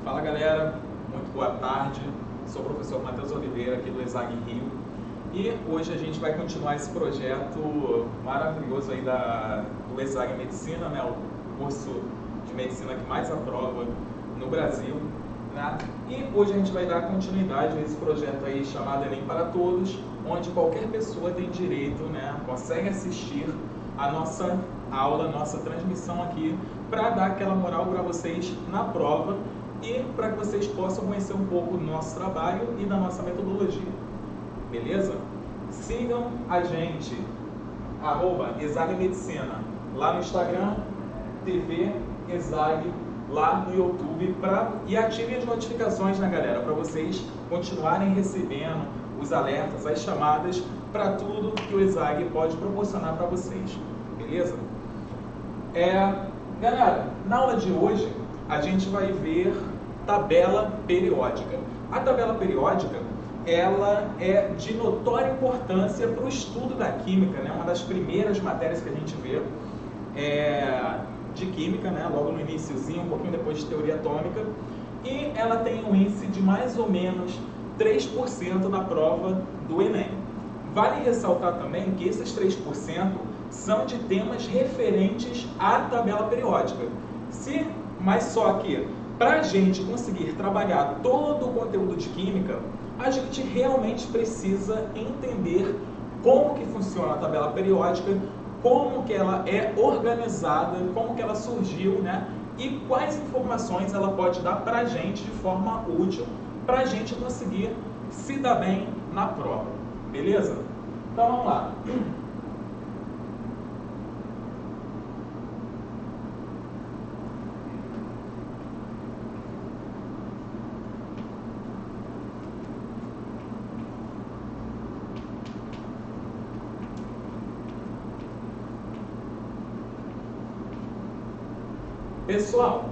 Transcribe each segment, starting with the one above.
Fala galera, muito boa tarde. Sou o professor Matheus Oliveira aqui do ESAG Rio e hoje a gente vai continuar esse projeto maravilhoso aí do ESAG Medicina, né? O curso de medicina que mais aprova no Brasil, né? E hoje a gente vai dar continuidade a esse projeto aí chamado Enem para Todos, onde qualquer pessoa tem direito, né? Consegue assistir a nossa aula, nossa transmissão aqui para dar aquela moral para vocês na prova e para que vocês possam conhecer um pouco do nosso trabalho e da nossa metodologia, beleza? Sigam a gente, @ESAG Medicina, lá no Instagram, TV ESAG, lá no YouTube, e ativem as notificações, né galera, para vocês continuarem recebendo os alertas, as chamadas, para tudo que o ESAG pode proporcionar para vocês, beleza? Galera, na aula de hoje a gente vai ver tabela periódica. A tabela periódica, ela é de notória importância para o estudo da química, né? Uma das primeiras matérias que a gente vê de química, né? Logo no iniciozinho, um pouquinho depois de teoria atômica, e ela tem um índice de mais ou menos 3% na prova do Enem. Vale ressaltar também que esses 3% são de temas referentes à tabela periódica. Mas só que, para a gente conseguir trabalhar todo o conteúdo de química, a gente realmente precisa entender como que funciona a tabela periódica, como que ela é organizada, como que ela surgiu, né? E quais informações ela pode dar para a gente de forma útil, para a gente conseguir se dar bem na prova, beleza? Então vamos lá. Pessoal,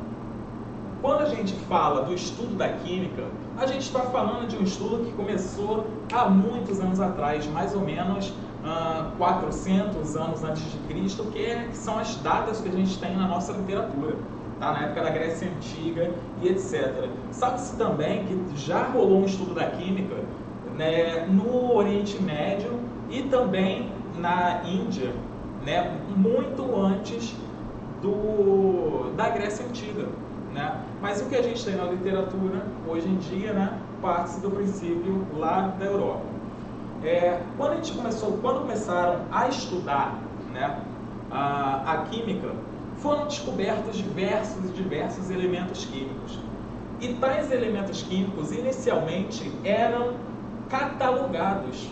quando a gente fala do estudo da química, a gente está falando de um estudo que começou há muitos anos atrás, mais ou menos 400 anos antes de Cristo, que são as datas que a gente tem na nossa literatura, tá? Na época da Grécia Antiga e etc. Sabe-se também que já rolou um estudo da química, né, no Oriente Médio e também na Índia, né, muito antes da Grécia Antiga, né? Mas o que a gente tem na literatura hoje em dia, né, parte do princípio lá da Europa. Quando começaram a estudar, né, a química, foram descobertos diversos elementos químicos. E tais elementos químicos inicialmente eram catalogados,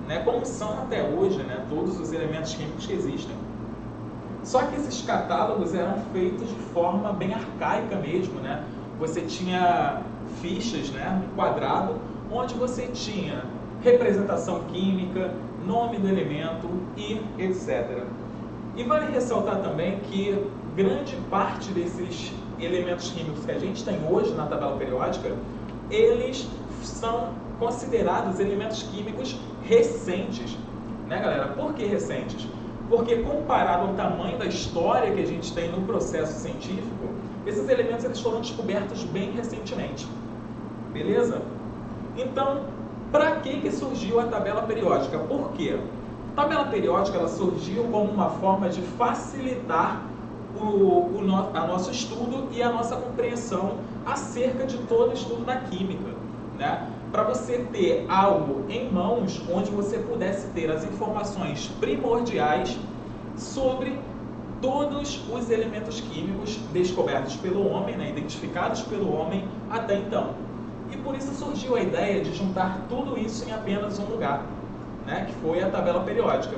né, como são até hoje, né, todos os elementos químicos que existem. Só que esses catálogos eram feitos de forma bem arcaica mesmo, né? Você tinha fichas, né, um quadrado, onde você tinha representação química, nome do elemento e etc. E vale ressaltar também que grande parte desses elementos químicos que a gente tem hoje na tabela periódica, eles são considerados elementos químicos recentes, né galera? Por que recentes? Porque comparado ao tamanho da história que a gente tem no processo científico, esses elementos eles foram descobertos bem recentemente, beleza? Então, para que surgiu a tabela periódica? Por quê? A tabela periódica ela surgiu como uma forma de facilitar o nosso estudo e a nossa compreensão acerca de todo o estudo da química, né? Para você ter algo em mãos onde você pudesse ter as informações primordiais sobre todos os elementos químicos descobertos pelo homem, né, identificados pelo homem até então. E por isso surgiu a ideia de juntar tudo isso em apenas um lugar, né, que foi a tabela periódica.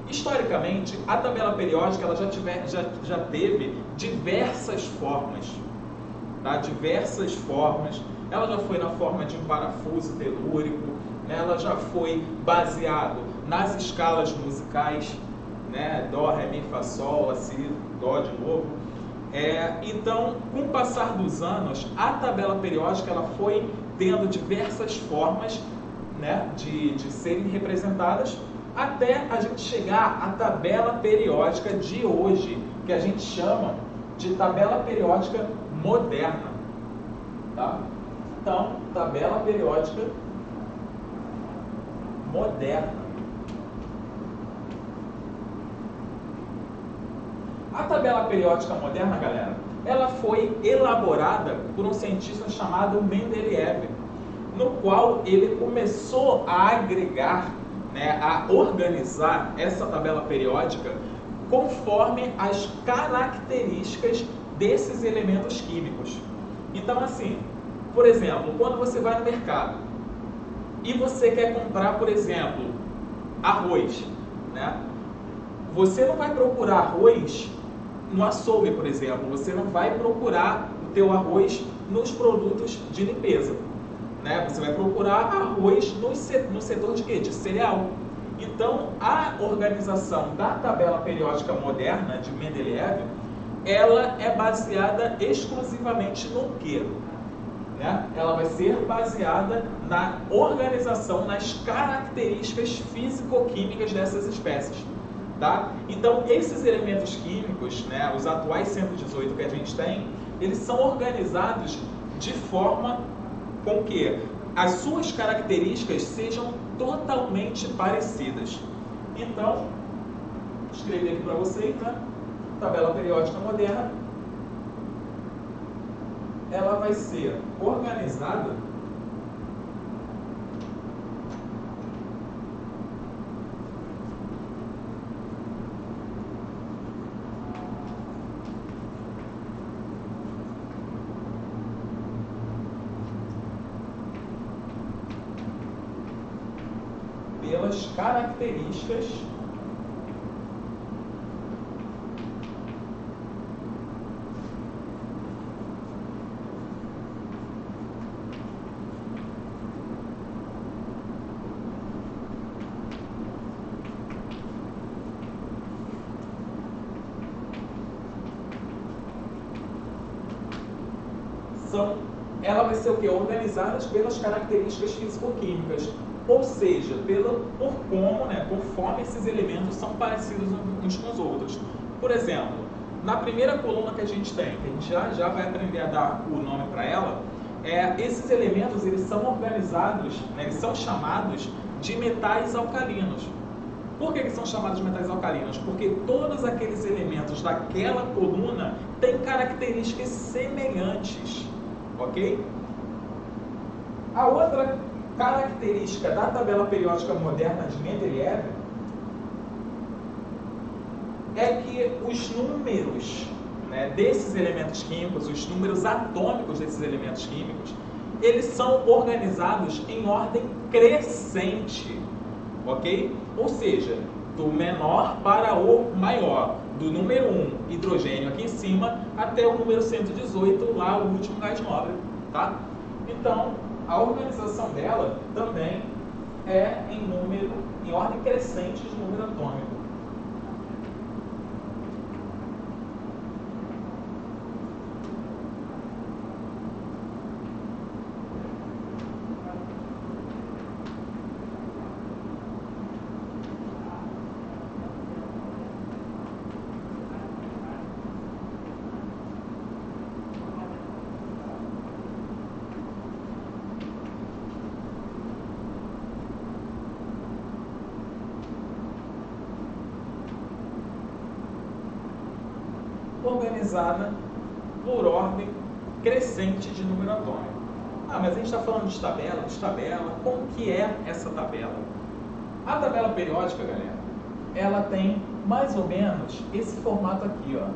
Historicamente, a tabela periódica ela já teve diversas formas, tá? Diversas formas. Ela já foi na forma de um parafuso telúrico, né? Ela já foi baseado nas escalas musicais, né? Dó, Ré, Mi, Fá, Sol, Lá, Si, Dó de novo. Então, com o passar dos anos, a tabela periódica ela foi tendo diversas formas, né, de serem representadas, até a gente chegar à tabela periódica de hoje, que a gente chama de tabela periódica moderna. Tá? Então, tabela periódica moderna. A tabela periódica moderna, galera, ela foi elaborada por um cientista chamado Mendeleev, no qual ele começou a agregar, né, a organizar essa tabela periódica conforme as características desses elementos químicos. Então, assim, por exemplo, quando você vai no mercado e você quer comprar, por exemplo, arroz, né? Você não vai procurar arroz no açougue, por exemplo. Você não vai procurar o teu arroz nos produtos de limpeza, né? Você vai procurar arroz no setor de quê? De cereal. Então, a organização da tabela periódica moderna de Mendeleev, ela é baseada exclusivamente no quê? Né? Ela vai ser baseada na organização, nas características físico-químicas dessas espécies. Tá? Então, esses elementos químicos, né, os atuais 118 que a gente tem, eles são organizados de forma com que as suas características sejam totalmente parecidas. Então, escrevi aqui para vocês, né? Tabela periódica moderna, ela vai ser organizada pelas características ela vai ser o quê? Organizadas pelas características físico-químicas, ou seja, por como, né, conforme esses elementos são parecidos uns com os outros. Por exemplo, na primeira coluna que a gente tem, que a gente já vai aprender a dar o nome para ela, esses elementos eles são organizados, né, eles são chamados de metais alcalinos. Por que são chamados de metais alcalinos? Porque todos aqueles elementos daquela coluna têm características semelhantes, ok? A outra característica da tabela periódica moderna de Mendeleev é que os números, né, desses elementos químicos, os números atômicos desses elementos químicos, eles são organizados em ordem crescente, ok? Ou seja, do menor para o maior, do número 1, hidrogênio aqui em cima, até o número 118, lá o último gás nobre, tá? Então, a organização dela também é em ordem crescente de número atômico. Organizada por ordem crescente de número atômico. Ah, mas a gente está falando de tabela, como que é essa tabela? A tabela periódica, galera, ela tem mais ou menos esse formato aqui, ó.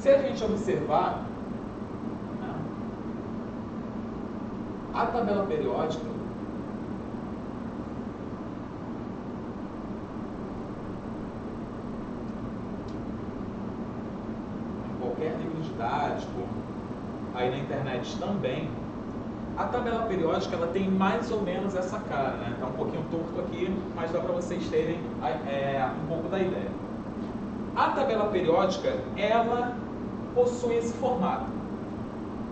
Se a gente observar, né, a tabela periódica, aí na internet também, a tabela periódica ela tem mais ou menos essa cara, né? Tá um pouquinho torto aqui, mas dá para vocês terem um pouco da ideia. A tabela periódica, ela possui esse formato.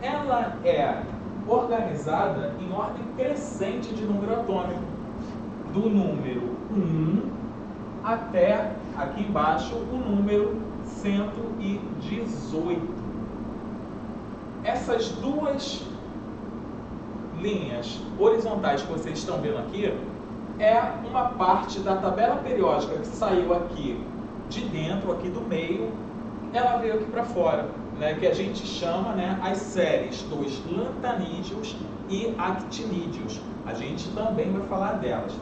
Ela é organizada em ordem crescente de número atômico, do número 1 até, aqui embaixo, o número 118. Essas duas linhas horizontais que vocês estão vendo aqui é uma parte da tabela periódica que saiu aqui de dentro, aqui do meio, ela veio aqui para fora, né, que a gente chama, né, as séries dos lantanídeos e actinídeos. A gente também vai falar delas.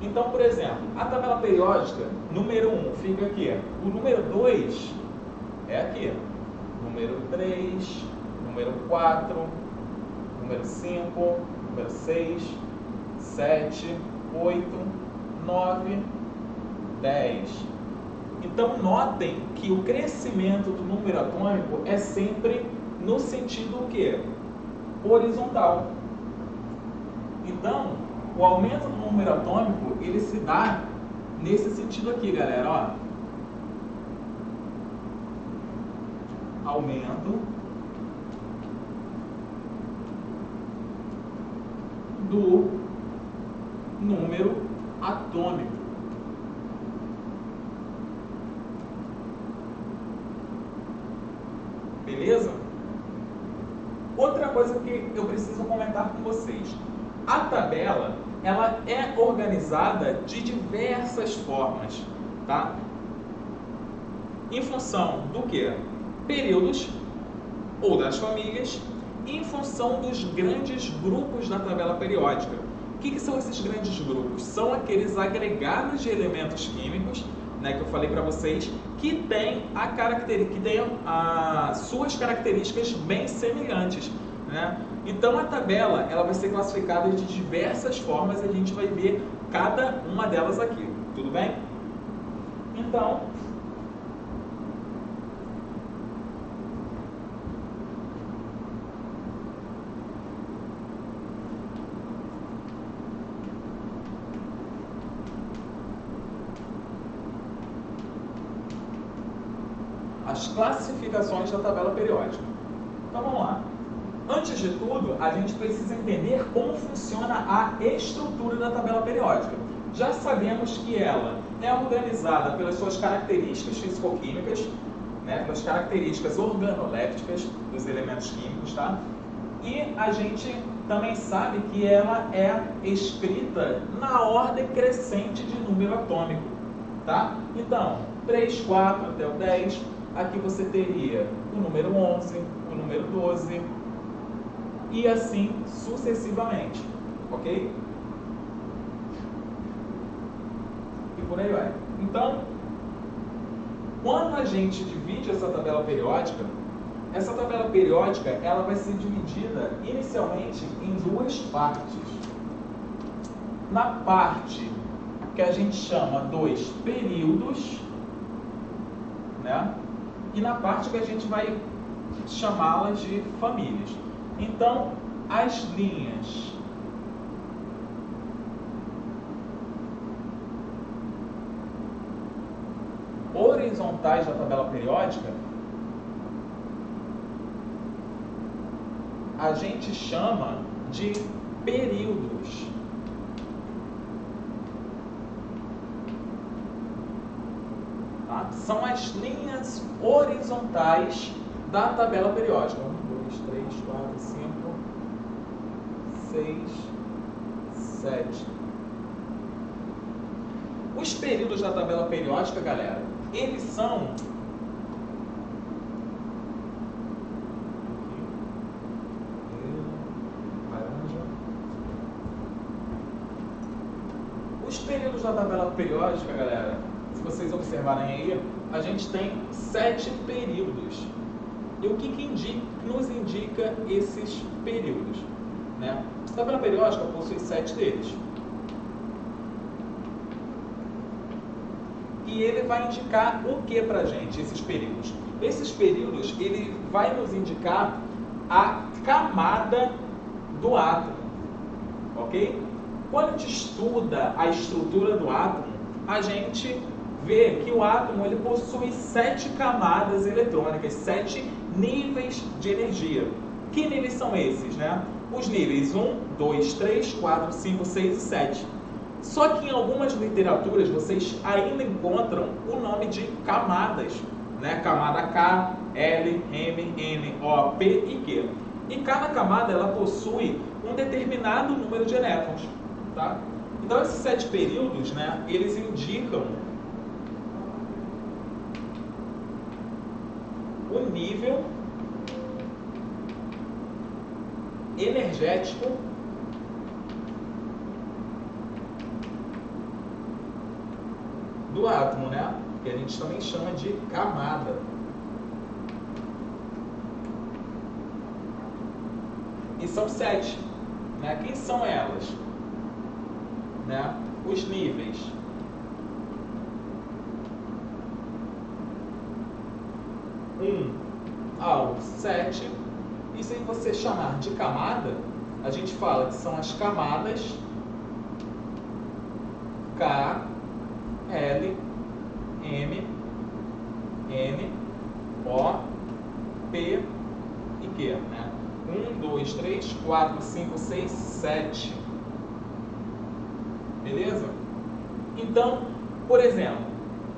Então, por exemplo, a tabela periódica, número 1 fica aqui. O número 2 é aqui. Número 3, número 4, número 5, número 6, 7, 8, 9, 10. Então, notem que o crescimento do número atômico é sempre no sentido o quê? Horizontal. Então, o aumento do número atômico, ele se dá nesse sentido aqui, galera, ó. Aumento do número atômico. Beleza? Outra coisa que eu preciso comentar com vocês. A tabela, ela é organizada de diversas formas, tá? Em função do que? Períodos ou das famílias, em função dos grandes grupos da tabela periódica. O que são esses grandes grupos? São aqueles agregados de elementos químicos, né, que eu falei para vocês, que têm as suas características bem semelhantes, né? Então a tabela ela vai ser classificada de diversas formas e a gente vai ver cada uma delas aqui, tudo bem? Então, as classificações da tabela periódica. Então vamos lá. Antes de tudo, a gente precisa entender como funciona a estrutura da tabela periódica. Já sabemos que ela é organizada pelas suas características fisicoquímicas, né, pelas características organolépticas dos elementos químicos, tá? E a gente também sabe que ela é escrita na ordem crescente de número atômico, tá? Então, 3, 4 até o 10, aqui você teria o número 11, o número 12, e assim sucessivamente, ok? E por aí vai. Então, quando a gente divide essa tabela periódica ela vai ser dividida inicialmente em duas partes. Na parte que a gente chama dos períodos, né? E na parte que a gente vai chamá-la de famílias. Então, as linhas horizontais da tabela periódica a gente chama de períodos. Tá? São as linhas horizontais da tabela periódica. 1, 2, 3, 4, 5, 6, 7. Os períodos da tabela periódica, galera, eles são os períodos da tabela periódica, galera, se vocês observarem aí, a gente tem 7 períodos. E o que nos indica esses períodos, né? A tabela periódica possui 7 deles. E ele vai indicar o que para a gente, esses períodos? Esses períodos, ele vai nos indicar a camada do átomo, ok? Quando a gente estuda a estrutura do átomo, a gente vê que o átomo ele possui 7 camadas eletrônicas, 7 níveis de energia. Que níveis são esses, né? Os níveis 1, 2, 3, 4, 5, 6 e 7. Só que em algumas literaturas vocês ainda encontram o nome de camadas, né? Camada K, L, M, N, O, P e Q. E cada camada ela possui um determinado número de elétrons, tá? Então esses 7 períodos, né, eles indicam o nível energético do átomo, né? Que a gente também chama de camada. E são 7, né? Quem são elas? Né? Os níveis 1 ao 7. E se você chamar de camada, a gente fala que são as camadas K, L, M, N, O, P e Q, né? 1, 2, 3, 4, 5, 6, 7. Beleza? Então, por exemplo,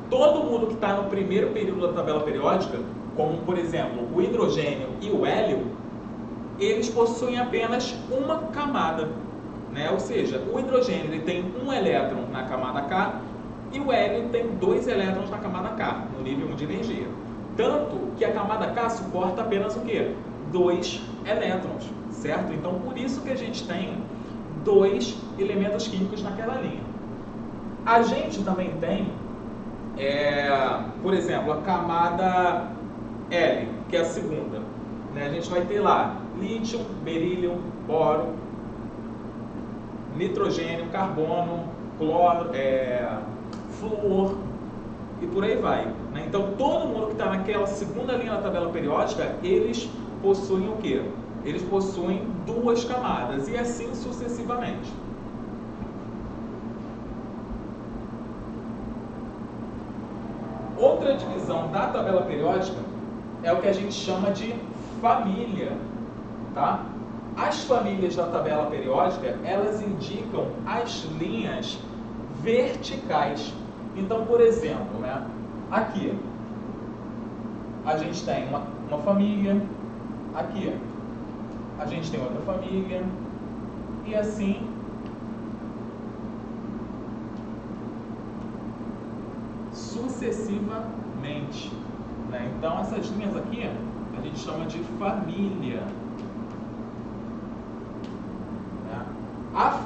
todo mundo que está no primeiro período da tabela periódica, como por exemplo o hidrogênio e o hélio, eles possuem apenas uma camada, né? Ou seja, o hidrogênio ele tem um elétron na camada K e o hélio tem 2 elétrons na camada K, no nível 1 de energia. Tanto que a camada K suporta apenas o quê? 2 elétrons, certo? Então, por isso que a gente tem 2 elementos químicos naquela linha. A gente também tem, por exemplo, a camada L, que é a segunda. Né? A gente vai ter lá lítio, berílio, boro, nitrogênio, carbono, cloro, flúor e por aí vai. Né? Então, todo mundo que está naquela segunda linha da tabela periódica, eles possuem o quê? Eles possuem 2 camadas e assim sucessivamente. Outra divisão da tabela periódica é o que a gente chama de família, tá? As famílias da tabela periódica, elas indicam as linhas verticais. Então, por exemplo, né, aqui a gente tem uma família, aqui a gente tem outra família, e assim sucessivamente. Né? Então, essas linhas aqui a gente chama de família. Né? As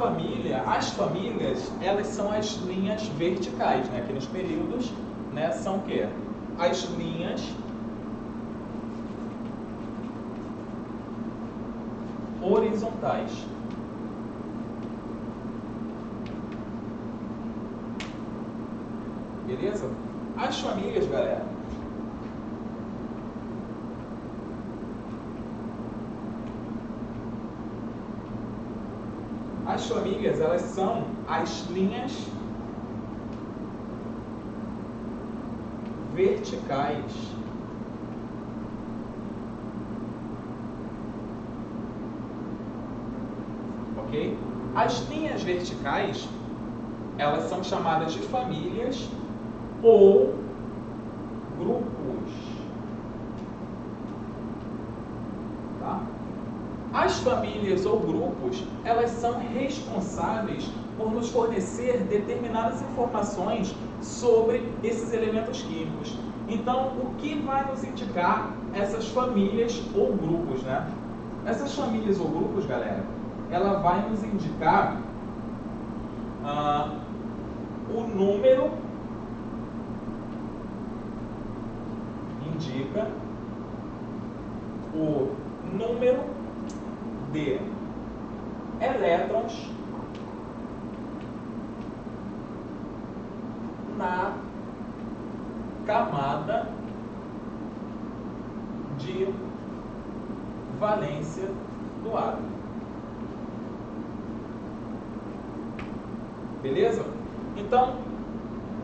famílias, elas são as linhas verticais. Né? Aqui nos períodos, né, são o quê? As linhas horizontais. Beleza? As famílias, galera, elas são as linhas verticais. Ok? As linhas verticais, elas são chamadas de famílias ou grupos. Tá? As famílias ou grupos, elas são responsáveis por nos fornecer determinadas informações sobre esses elementos químicos. Então, o que vai nos indicar essas famílias ou grupos, né? Essas famílias ou grupos, galera, ela vai nos indicar o número, indica o número de elétrons na camada de valência do átomo. Beleza? Então,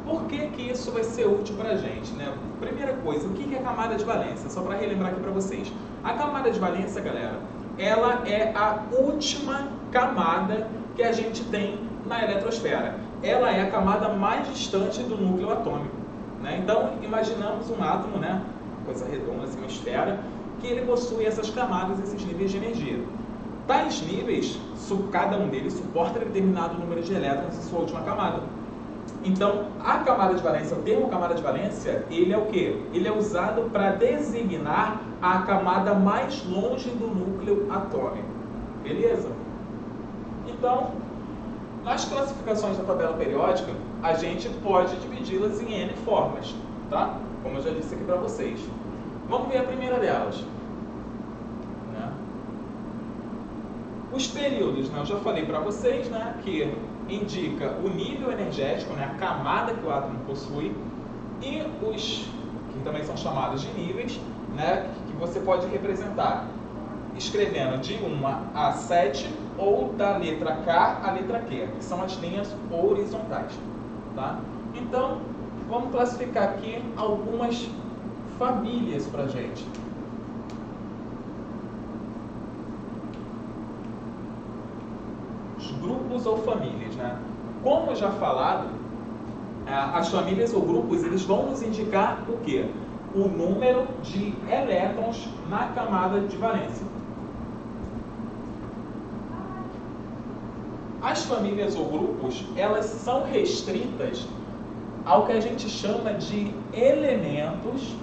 por que que isso vai ser útil para a gente, né? Primeira coisa, o que que é camada de valência? Só para relembrar aqui para vocês. A camada de valência, galera, ela é a última camada que a gente tem na eletrosfera. Ela é a camada mais distante do núcleo atômico, né? Então, imaginamos um átomo, né? Coisa redonda, assim, uma esfera, que ele possui essas camadas, esses níveis de energia. Tais níveis, cada um deles suporta determinado número de elétrons em sua última camada. Então, a camada de valência, o termo camada de valência, ele é o quê? Ele é usado para designar a camada mais longe do núcleo atômico. Beleza? Então, nas classificações da tabela periódica, a gente pode dividi-las em N formas, tá? Como eu já disse aqui para vocês. Vamos ver a primeira delas. Os períodos, né? Eu já falei para vocês, né, que indica o nível energético, né, a camada que o átomo possui, e os que também são chamados de níveis, né, que você pode representar escrevendo de 1 a 7 ou da letra K à letra Q, que são as linhas horizontais, tá? Então, vamos classificar aqui algumas famílias para a gente. Grupos ou famílias, né? Como já falado, as famílias ou grupos, eles vão nos indicar o quê? O número de elétrons na camada de valência. As famílias ou grupos, elas são restritas ao que a gente chama de elementos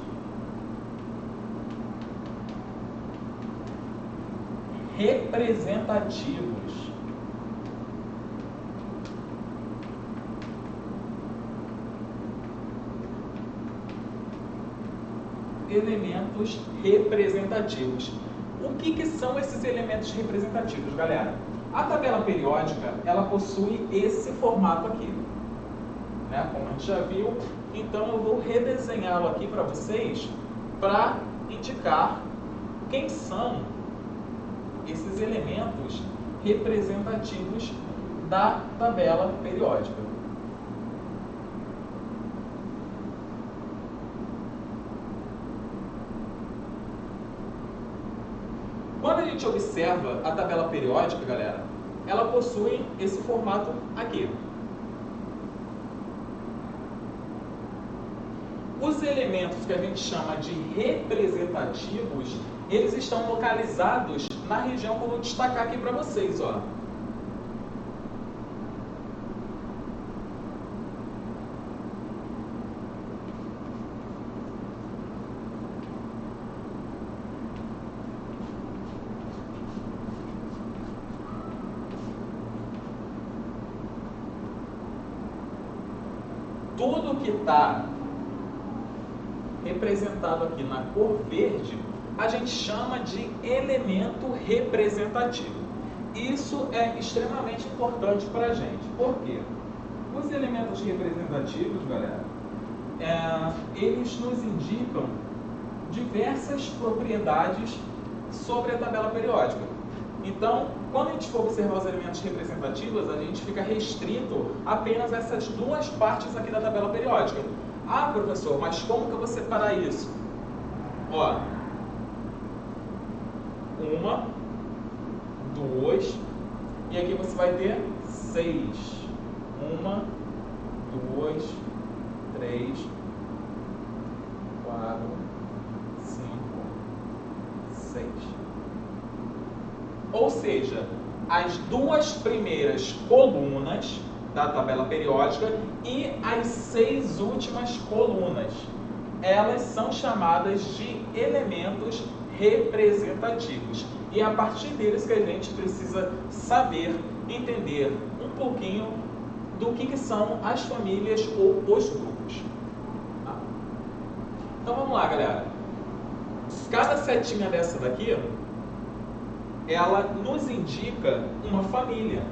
representativos. Elementos representativos. O que são esses elementos representativos, galera? A tabela periódica, ela possui esse formato aqui, né? Como a gente já viu, então eu vou redesenhá-lo aqui para vocês, para indicar quem são esses elementos representativos da tabela periódica. Quando a gente observa a tabela periódica, galera, ela possui esse formato aqui. Os elementos que a gente chama de representativos, eles estão localizados na região que eu vou destacar aqui para vocês, ó. Tudo que está representado aqui na cor verde, a gente chama de elemento representativo. Isso é extremamente importante para a gente. Por quê? Os elementos representativos, galera, eles nos indicam diversas propriedades sobre a tabela periódica. Então, quando a gente for observar os elementos representativos, a gente fica restrito apenas a essas duas partes aqui da tabela periódica. Ah, professor, mas como que eu vou separar isso? Ó, 1, 2, e aqui você vai ter 6. 1, 2, 3, 4, 5, 6. Ou seja, as duas primeiras colunas da tabela periódica e as 6 últimas colunas, elas são chamadas de elementos representativos. E é a partir deles que a gente precisa saber, entender um pouquinho do que são as famílias ou os grupos. Tá? Então vamos lá, galera. Cada setinha dessa daqui, ela nos indica uma família,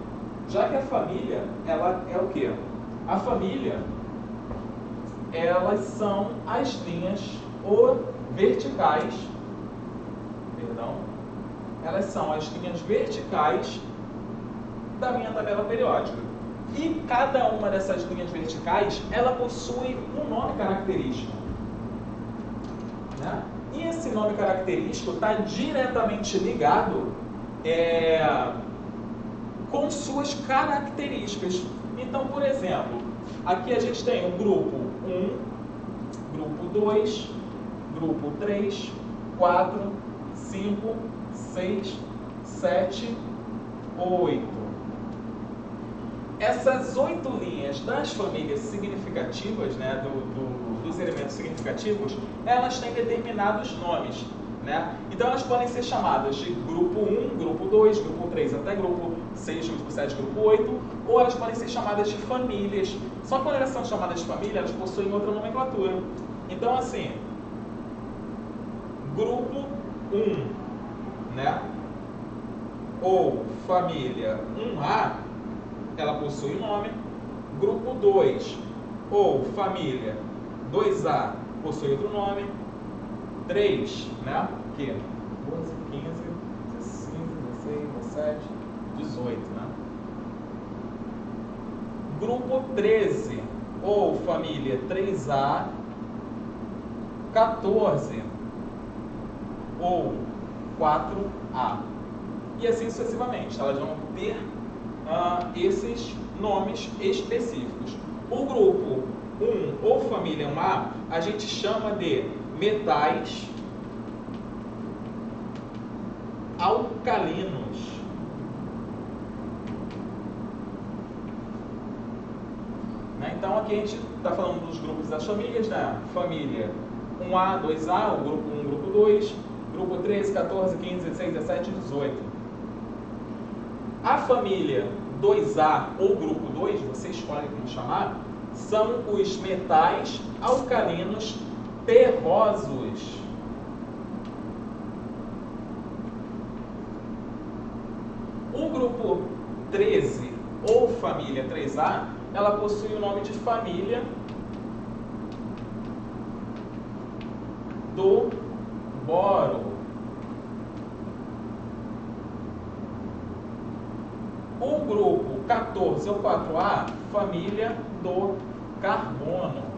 já que a família, ela é o quê? A família, elas são as linhas verticais, elas são as linhas verticais da minha tabela periódica. E cada uma dessas linhas verticais, ela possui um nome característico, né? E esse nome característico está diretamente ligado com suas características. Então, por exemplo, aqui a gente tem o grupo 1, grupo 2, grupo 3, 4, 5, 6, 7, 8. Essas 8 linhas das famílias significativas, né, dos elementos significativos, elas têm determinados nomes, né? Então elas podem ser chamadas de grupo 1, grupo 2, grupo 3, até grupo 6, grupo 7, grupo 8, ou elas podem ser chamadas de famílias. Só que quando elas são chamadas de família, elas possuem outra nomenclatura. Então, assim, grupo 1, né, ou família 1A, ela possui um nome. Grupo 2, ou família 2A, possui outro nome. 3, né, que 12, 15, 15, 16, 17, 18, né. Grupo 13, ou família 3A, 14, ou 4A. E assim sucessivamente, elas vão ter esses nomes específicos. O grupo 1 ou família 1A, a gente chama de metais alcalinos. Né? Então aqui a gente está falando dos grupos das famílias, né? Família 1A, 2A, o grupo 1, grupo 2, grupo 13, 14, 15, 16, 17 e 18. A família 2A ou grupo 2, você escolhe como chamar, são os metais alcalinos terrosos. O grupo 13 ou família 3A, ela possui o nome de família do boro. O grupo 14 ou 4A, família do carbono.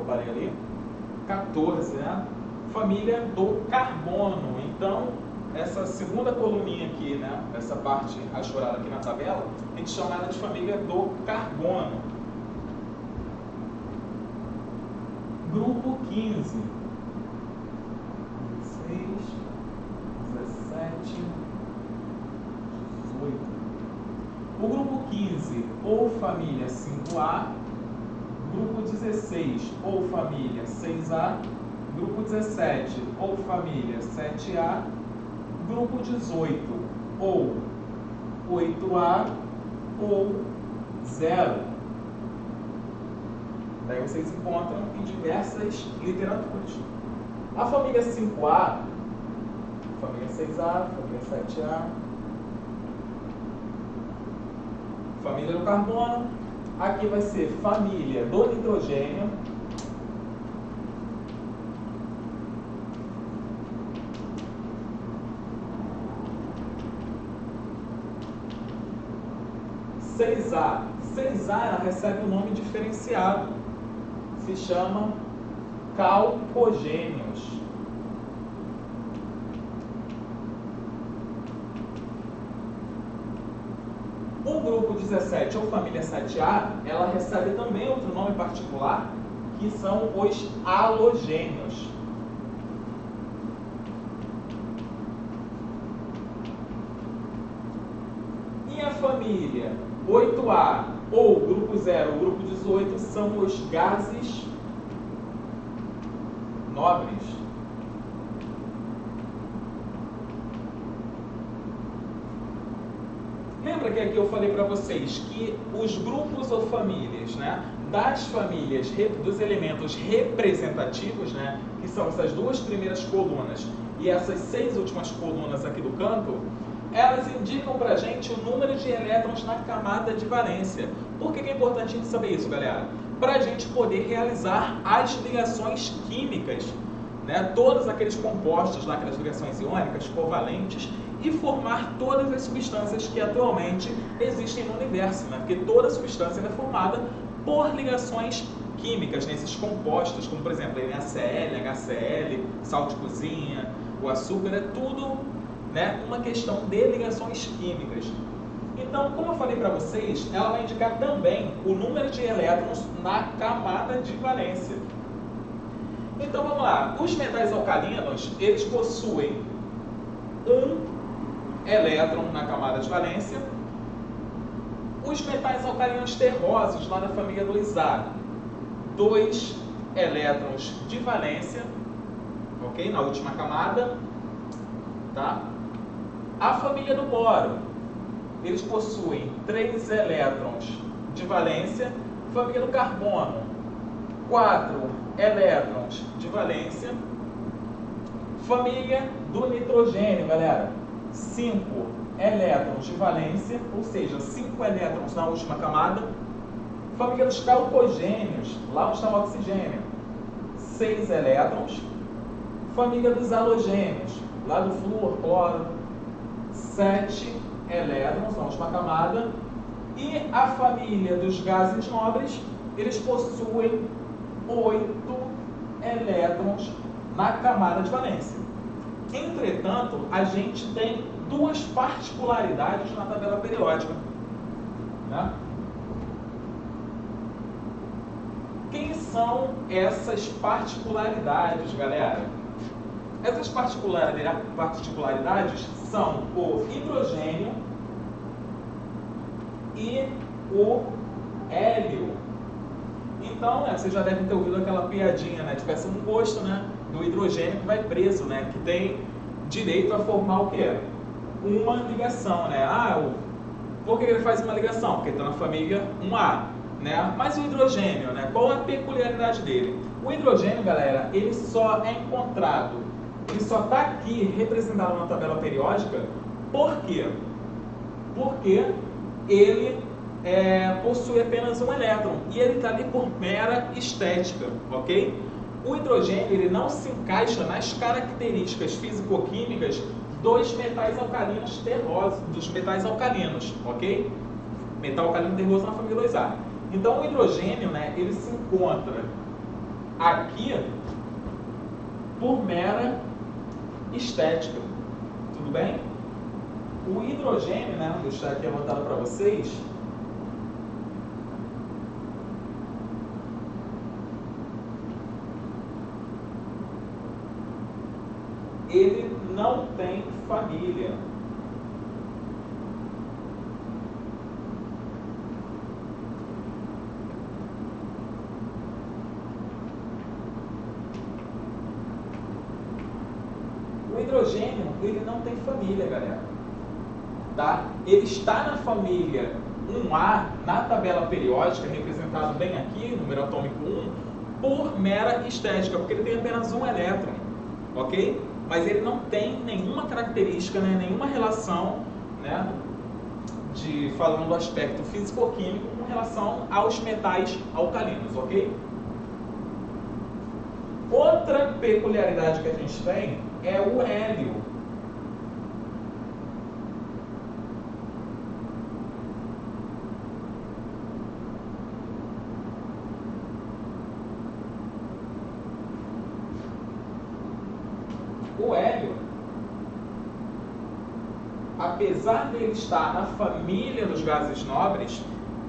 Ali, 14, né? Família do carbono. Então, essa segunda coluninha aqui, né? Essa parte rachurada aqui na tabela, a gente chama ela de família do carbono. Grupo 15, 16, 17, 18. O grupo 15 ou família 5A, grupo 16 ou família 6A, grupo 17 ou família 7A, grupo 18 ou 8A ou 0. Daí vocês encontram em diversas literaturas. A família 5A, família 6A, família 7A, família do carbono. Aqui vai ser família do nitrogênio. A 6A ela recebe um nome diferenciado. Se chama calcogênios. O grupo 17 ou família 7A, ela recebe também outro nome particular, que são os halogênios. E a família 8A ou grupo 0 ou grupo 18 são os gases nobres. Lembra que aqui eu falei para vocês que os grupos ou famílias, né, das famílias dos elementos representativos, né, que são essas duas primeiras colunas e essas 6 últimas colunas aqui do canto, elas indicam para a gente o número de elétrons na camada de valência. Por que é importante a gente saber isso, galera? Para a gente poder realizar as ligações químicas, né, todos aqueles compostos, lá, aquelas ligações iônicas, covalentes, e formar todas as substâncias que atualmente existem no universo, né? Porque toda substância é formada por ligações químicas, nesses compostos, como por exemplo NaCl, HCl, sal de cozinha, o açúcar, é tudo, né, uma questão de ligações químicas. Então, como eu falei para vocês, ela vai indicar também o número de elétrons na camada de valência. Então vamos lá, os metais alcalinos, eles possuem um elétron na camada de valência. Os metais alcalinos terrosos, lá da família 2A, 2 elétrons de valência, ok? Na última camada, tá? A família do boro, eles possuem 3 elétrons de valência. Família do carbono, 4 elétrons de valência. Família do nitrogênio, galera, 5 elétrons de valência, ou seja, 5 elétrons na última camada. Família dos calcogênios, lá onde está o oxigênio, 6 elétrons. Família dos halogênios, lá do flúor, cloro, 7 elétrons na última camada. E a família dos gases nobres, eles possuem 8 elétrons na camada de valência. Entretanto, a gente tem 2 particularidades na tabela periódica, né? Quem são essas particularidades, galera? Essas particularidades são o hidrogênio e o hélio. Então, né, vocês já devem ter ouvido aquela piadinha, né, de peça um gosto, né, do hidrogênio que vai preso, né, que tem direito a formar o quê? Uma ligação, né? Por que ele faz uma ligação? Porque está na família 1A, né? Mas o hidrogênio, né, qual a peculiaridade dele? O hidrogênio, galera, ele só é encontrado, ele só está aqui representado na tabela periódica. Por quê? Porque ele possui apenas um elétron e ele está ali por mera estética, ok? O hidrogênio, ele não se encaixa nas características físico-químicas dos metais alcalinos terrosos, dos metais alcalinos, ok? Metal alcalino terroso na família 2A. Então o hidrogênio, né, ele se encontra aqui por mera estética, tudo bem? O hidrogênio, né, vou deixar aqui anotado para vocês. Ele não tem família. O hidrogênio, ele não tem família, galera. Tá? Ele está na família 1A, na tabela periódica, representado bem aqui, número atômico 1, por mera estética, porque ele tem apenas um elétron, ok? Mas ele não tem nenhuma característica, né, nenhuma relação, né, falando do aspecto físico-químico com relação aos metais alcalinos, ok? Outra peculiaridade que a gente tem é o hélio. O hélio, apesar dele estar na família dos gases nobres,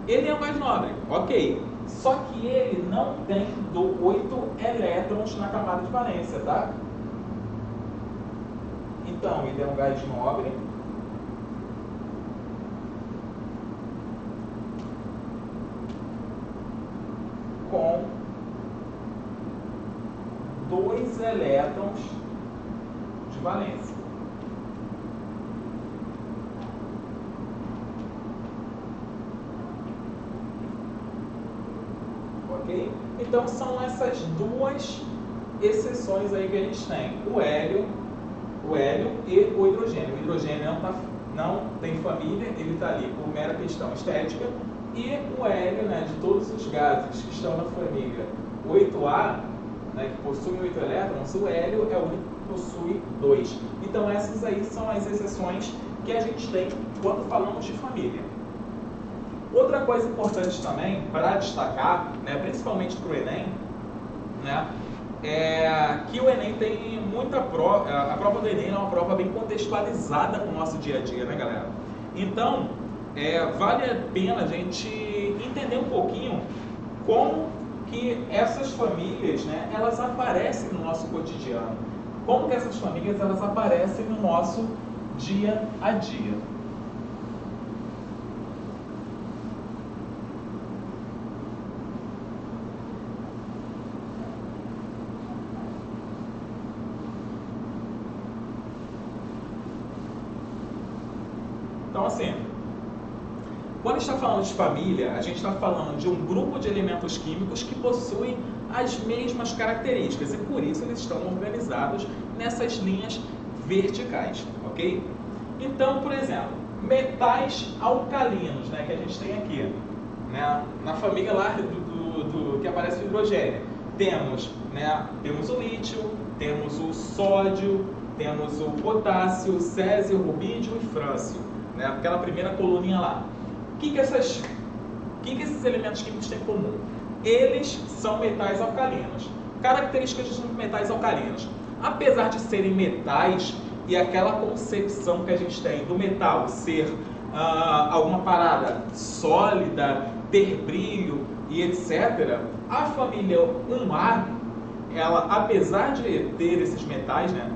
ele é o mais nobre, ok? Só que ele não tem 8 elétrons na camada de valência, tá? Então, ele é um gás nobre. Com 2 elétrons de valência. ok? Então são essas duas exceções aí que a gente tem, o hélio e o hidrogênio. O hidrogênio não tem família, ele está ali por mera questão estética, e o hélio, né, de todos os gases que estão na família 8A, né, que possuem 8 elétrons, o hélio é o único que possui 2. Então essas aí são as exceções que a gente tem quando falamos de família. Outra coisa importante também para destacar, né, principalmente para o Enem, né, é que o Enem tem muita prova. A prova do Enem é uma prova bem contextualizada com o nosso dia a dia, né, galera? Então, vale a pena a gente entender um pouquinho como que essas famílias, né, elas aparecem no nosso cotidiano. Como que essas famílias elas aparecem no nosso dia a dia. Então, assim, quando a gente está falando de família, a gente está falando de um grupo de elementos químicos que possuem as mesmas características e por isso eles estão organizados nessas linhas verticais, ok? Então, por exemplo, metais alcalinos, né, que a gente tem aqui, né, na família lá que aparece o hidrogênio, temos o lítio, temos o sódio, temos o potássio, césio, rubídio e frâncio, né, aquela primeira coluninha lá. O que esses elementos químicos têm em comum? Eles são metais alcalinos. Características dos metais alcalinos. Apesar de serem metais, e aquela concepção que a gente tem do metal ser alguma parada sólida, ter brilho e etc., a família 1A, ela, apesar de ter esses metais, né,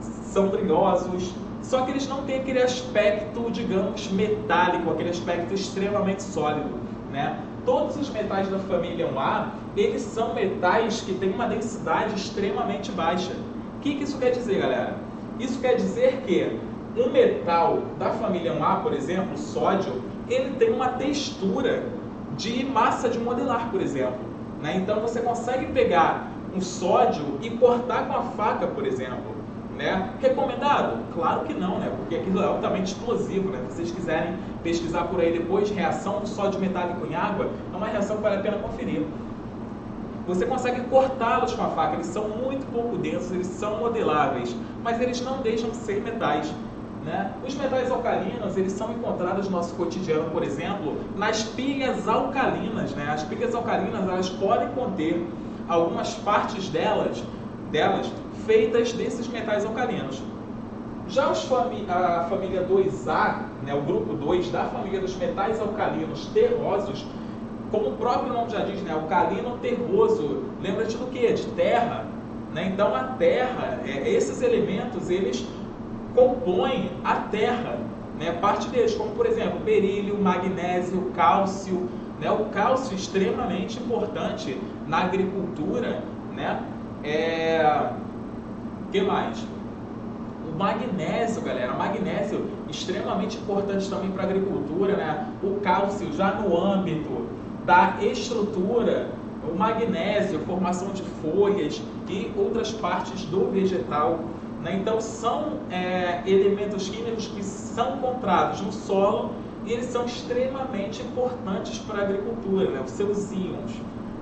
são brilhosos, só que eles não têm aquele aspecto, digamos, metálico, aquele aspecto extremamente sólido, né? Todos os metais da família 1A, eles são metais que têm uma densidade extremamente baixa. O que isso quer dizer, galera? Isso quer dizer que um metal da família 1A, por exemplo, o sódio, ele tem uma textura de massa de modelar, por exemplo, né? Então você consegue pegar um sódio e cortar com a faca, por exemplo. Né? Recomendado? Claro que não, né? Porque aquilo é altamente explosivo, né? Se vocês quiserem pesquisar por aí depois, reação do sódio metálico em água, é uma reação que vale a pena conferir. Você consegue cortá-los com a faca, eles são muito pouco densos, eles são modeláveis, mas eles não deixam de ser metais, né? Os metais alcalinos, eles são encontrados no nosso cotidiano, por exemplo, nas pilhas alcalinas, né? As pilhas alcalinas, elas podem conter algumas partes delas feitas desses metais alcalinos. Já a família 2A, né, o grupo 2 da família dos metais alcalinos terrosos, como o próprio nome já diz, né, alcalino terroso, lembra-te do que? De terra, né? Então a terra, esses elementos, eles compõem a terra, né? Parte deles, como por exemplo, berílio, magnésio, cálcio, né? O cálcio extremamente importante na agricultura, né? Que mais? O magnésio, galera, magnésio extremamente importante também para a agricultura, né? O cálcio já no âmbito da estrutura, o magnésio, formação de folhas e outras partes do vegetal, né? Então são elementos químicos que são encontrados no solo e eles são extremamente importantes para a agricultura, né? Os seus íons,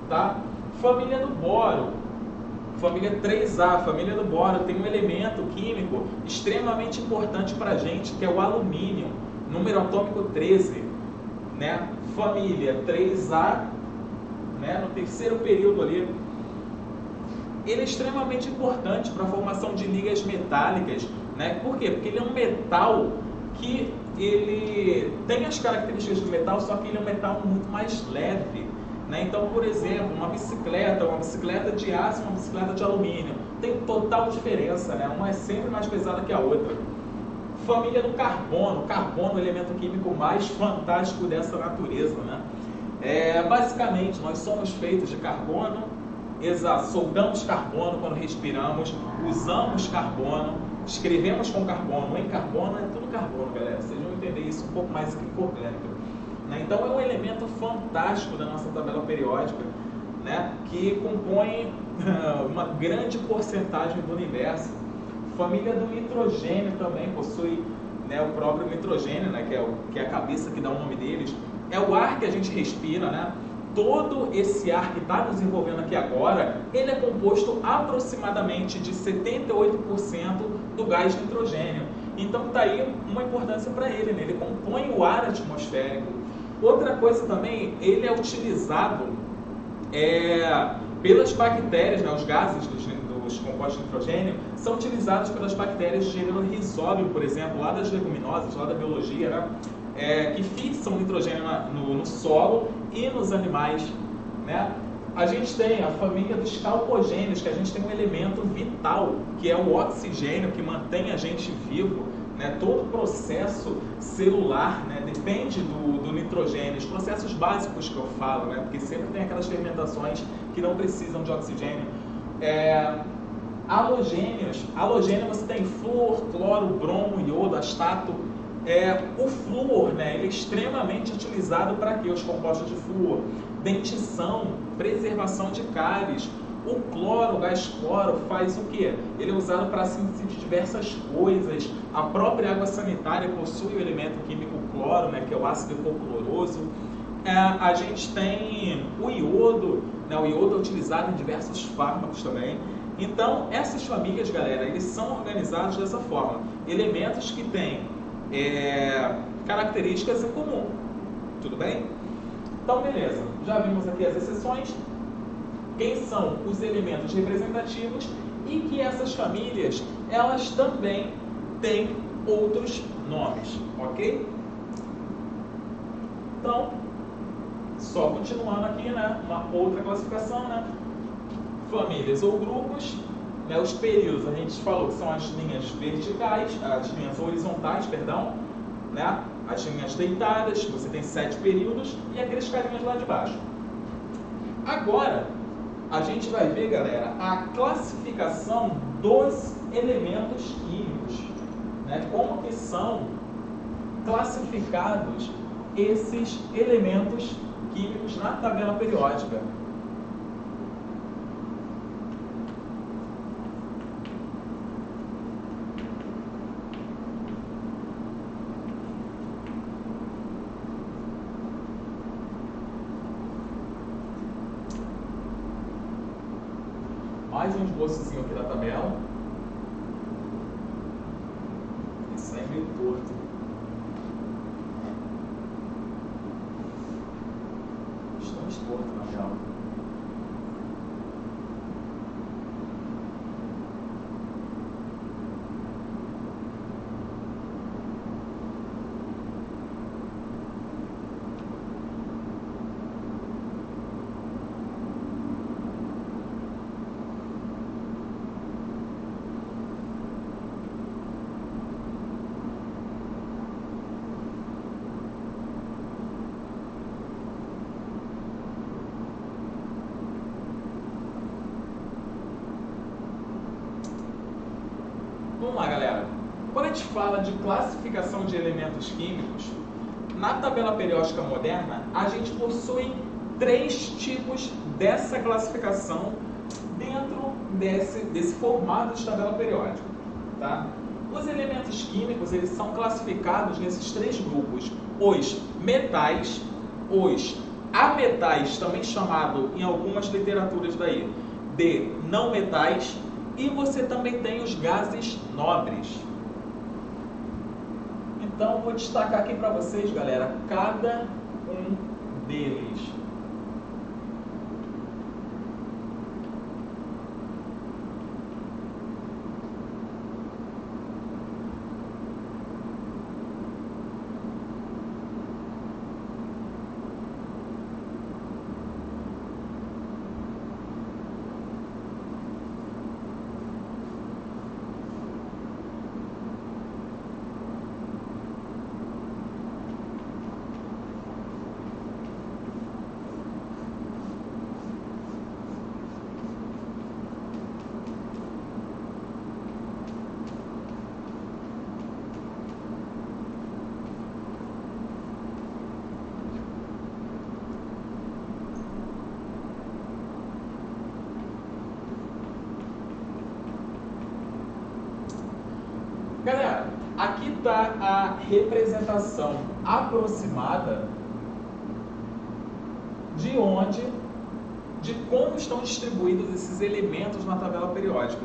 tá? Família do boro. Família 3A, família do boro, tem um elemento químico extremamente importante para a gente, que é o alumínio, número atômico 13, né? Família 3A, né? No terceiro período ali, ele é extremamente importante para a formação de ligas metálicas, né? Por quê? Porque ele é um metal que ele tem as características do metal, só que ele é um metal muito mais leve. Então, por exemplo, uma bicicleta de aço e uma bicicleta de alumínio, tem total diferença, né? Uma é sempre mais pesada que a outra. Família do carbono, carbono é o elemento químico mais fantástico dessa natureza, né? Basicamente, nós somos feitos de carbono, soltamos carbono quando respiramos, usamos carbono, escrevemos com carbono, em carbono, é tudo carbono, galera. Vocês vão entender isso um pouco mais aqui por dentro. Então é um elemento fantástico da nossa tabela periódica. né, que compõem uma grande porcentagem do universo. Família do nitrogênio também possui, né, o próprio nitrogênio, né, que é a cabeça que dá o nome deles. É o ar que a gente respira, né? Todo esse ar que está desenvolvendo aqui agora, ele é composto aproximadamente de 78% do gás nitrogênio. Então está aí uma importância para ele, né? Ele compõe o ar atmosférico. Outra coisa também, ele é utilizado pelas bactérias, né? Os gases dos compostos de nitrogênio são utilizados pelas bactérias do gênero Rhizóbio, por exemplo, lá das leguminosas, lá da biologia, né? Que fixam nitrogênio no solo e nos animais, né? A gente tem a família dos calcogênios, que a gente tem um elemento vital, que é o oxigênio, que mantém a gente vivo, né? Todo o processo celular, né, depende do nitrogênio, os processos básicos que eu falo, né? Porque sempre tem aquelas fermentações que não precisam de oxigênio. Halogênios, halogênio você tem flúor, cloro, bromo, iodo, astato. O flúor, né, ele é extremamente utilizado para quê? Os compostos de flúor. Dentição, preservação de cáries. O cloro, o gás cloro, faz o quê? Ele é usado para a síntese de diversas coisas. A própria água sanitária possui o elemento químico cloro, né, que é o ácido hipocloroso. A gente tem o iodo, né, o iodo é utilizado em diversos fármacos também. Então, essas famílias, galera, eles são organizados dessa forma. Elementos que têm características em comum, tudo bem? Então, beleza, já vimos aqui as exceções, quem são os elementos representativos e que essas famílias, elas também têm outros nomes, ok? Então, só continuando aqui, né, uma outra classificação, né? Famílias ou grupos, né, os períodos, a gente falou que são as linhas verticais, as linhas horizontais, perdão, né, as linhas deitadas, você tem 7 períodos, e aqueles carinhas lá de baixo. Agora, a gente vai ver, galera, a classificação dos elementos químicos, né, como que são classificados esses elementos químicos na tabela periódica. Mais um esboçozinho aqui da tabela. Isso aí é meio torto. Estamos tortos, na real. Vamos lá, galera. Quando a gente fala de classificação de elementos químicos, na tabela periódica moderna, a gente possui 3 tipos dessa classificação dentro desse formato de tabela periódica, tá? Os elementos químicos, eles são classificados nesses 3 grupos: os metais, os ametais, também chamado em algumas literaturas daí de não metais, e você também tem os gases nobres. Então, vou destacar aqui para vocês, galera, cada um deles. dar a representação aproximada de como estão distribuídos esses elementos na tabela periódica,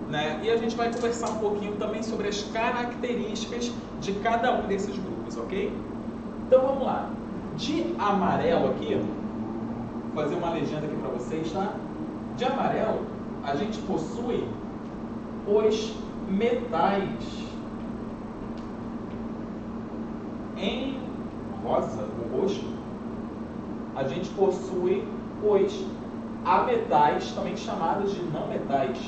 né? E a gente vai conversar um pouquinho também sobre as características de cada um desses grupos, ok? Então vamos lá. De amarelo aqui, vou fazer uma legenda aqui para vocês, tá? De amarelo, a gente possui os metais. Em rosa, ou roxo, a gente possui os ametais, também chamados de não metais.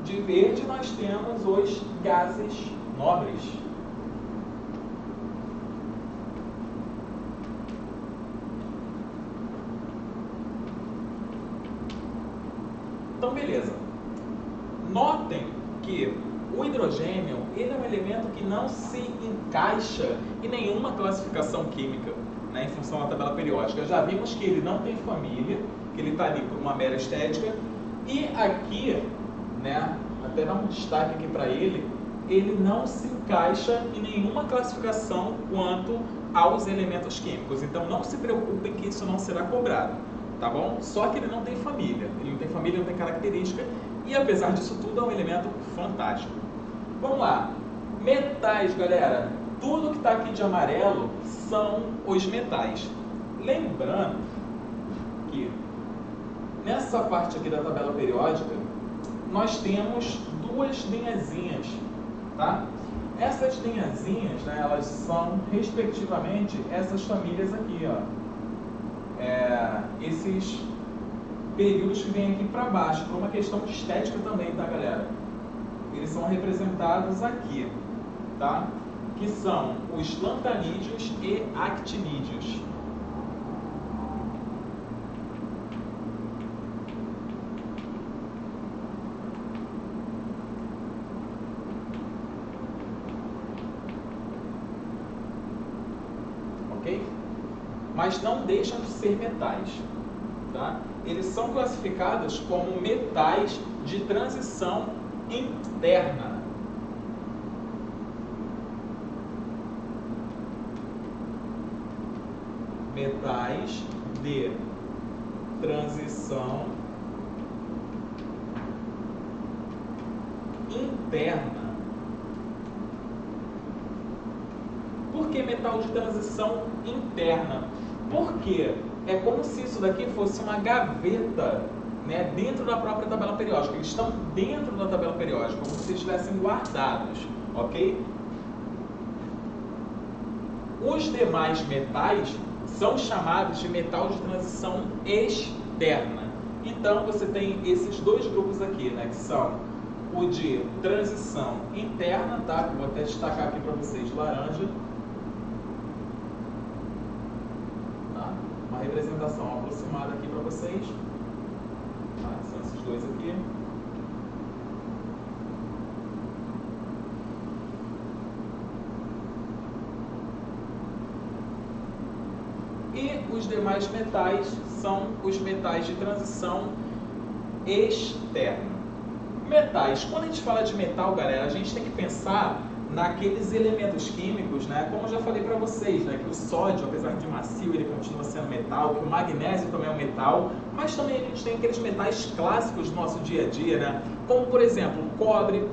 De verde nós temos os gases nobres. Então, beleza. Notem que o hidrogênio ele é um elemento que não se encaixa em nenhuma classificação química, né, em função da tabela periódica. Já vimos que ele não tem família, que ele está ali por uma mera estética. E aqui, né, até dar um destaque aqui para ele não se encaixa em nenhuma classificação quanto aos elementos químicos. Então, não se preocupem que isso não será cobrado. Tá bom? Só que ele não tem família, não tem característica, e apesar disso tudo é um elemento fantástico. Vamos lá, metais, galera, tudo que está aqui de amarelo são os metais. Lembrando que nessa parte aqui da tabela periódica, nós temos duas linhazinhas, tá? Essas linhazinhas, né, elas são respectivamente essas famílias aqui, ó. Esses períodos que vêm aqui para baixo, por uma questão de estética também, tá, galera? Eles são representados aqui, tá? Que são os lantanídeos e actinídeos. Ok? Mas não deixam de ser metais, tá? Eles são classificados como metais de transição interna. Metais de transição interna. Por que metal de transição interna? Porque é como se isso daqui fosse uma gaveta, né, dentro da própria tabela periódica. Eles estão dentro da tabela periódica, como se estivessem guardados, ok? Os demais metais são chamados de metal de transição externa. Então você tem esses dois grupos aqui, né, que são o de transição interna, tá? Vou até destacar aqui para vocês, laranja. Representação aproximada aqui para vocês, tá? São esses dois aqui. E os demais metais são os metais de transição externa. Metais, quando a gente fala de metal, galera, a gente tem que pensar naqueles elementos químicos, né? Como eu já falei para vocês, né? Que o sódio, apesar de macio, ele continua sendo metal, que o magnésio também é um metal, mas também a gente tem aqueles metais clássicos do nosso dia a dia, né? Como, por exemplo, o cobre,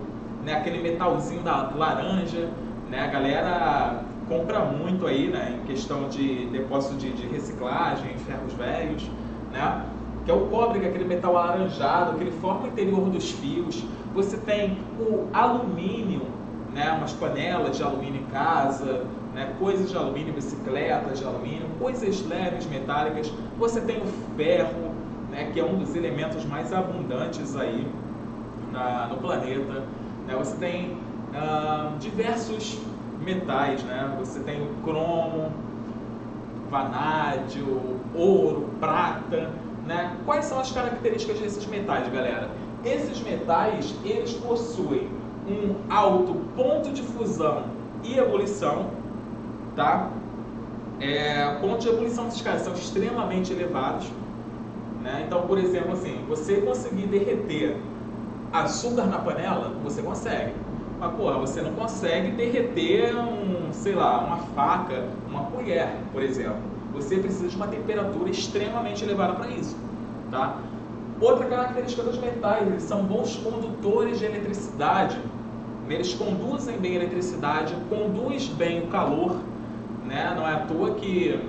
né? Aquele metalzinho da laranja, né? A galera compra muito aí, né? Em questão de depósito de reciclagem, ferros velhos, né? Que é o cobre, que é aquele metal alaranjado, que ele forma o interior dos fios. Você tem o alumínio, né, umas panelas de alumínio em casa, né, coisas de alumínio, bicicletas de alumínio, coisas leves, metálicas. Você tem o ferro, né, que é um dos elementos mais abundantes aí no planeta. Né? Você tem diversos metais, né? Você tem o cromo, vanádio, ouro, prata. Né? Quais são as características desses metais, galera? Esses metais, eles possuem um alto ponto de fusão e ebulição, tá? Pontos de ebulição desses gases são extremamente elevados, né? Então, por exemplo, assim, você conseguir derreter açúcar na panela, você consegue. Mas, porra, você não consegue derreter sei lá, uma faca, uma colher, por exemplo. Você precisa de uma temperatura extremamente elevada para isso, tá? Outra característica dos metais, eles são bons condutores de eletricidade. Eles conduzem bem a eletricidade, conduz bem o calor, né? Não é à toa que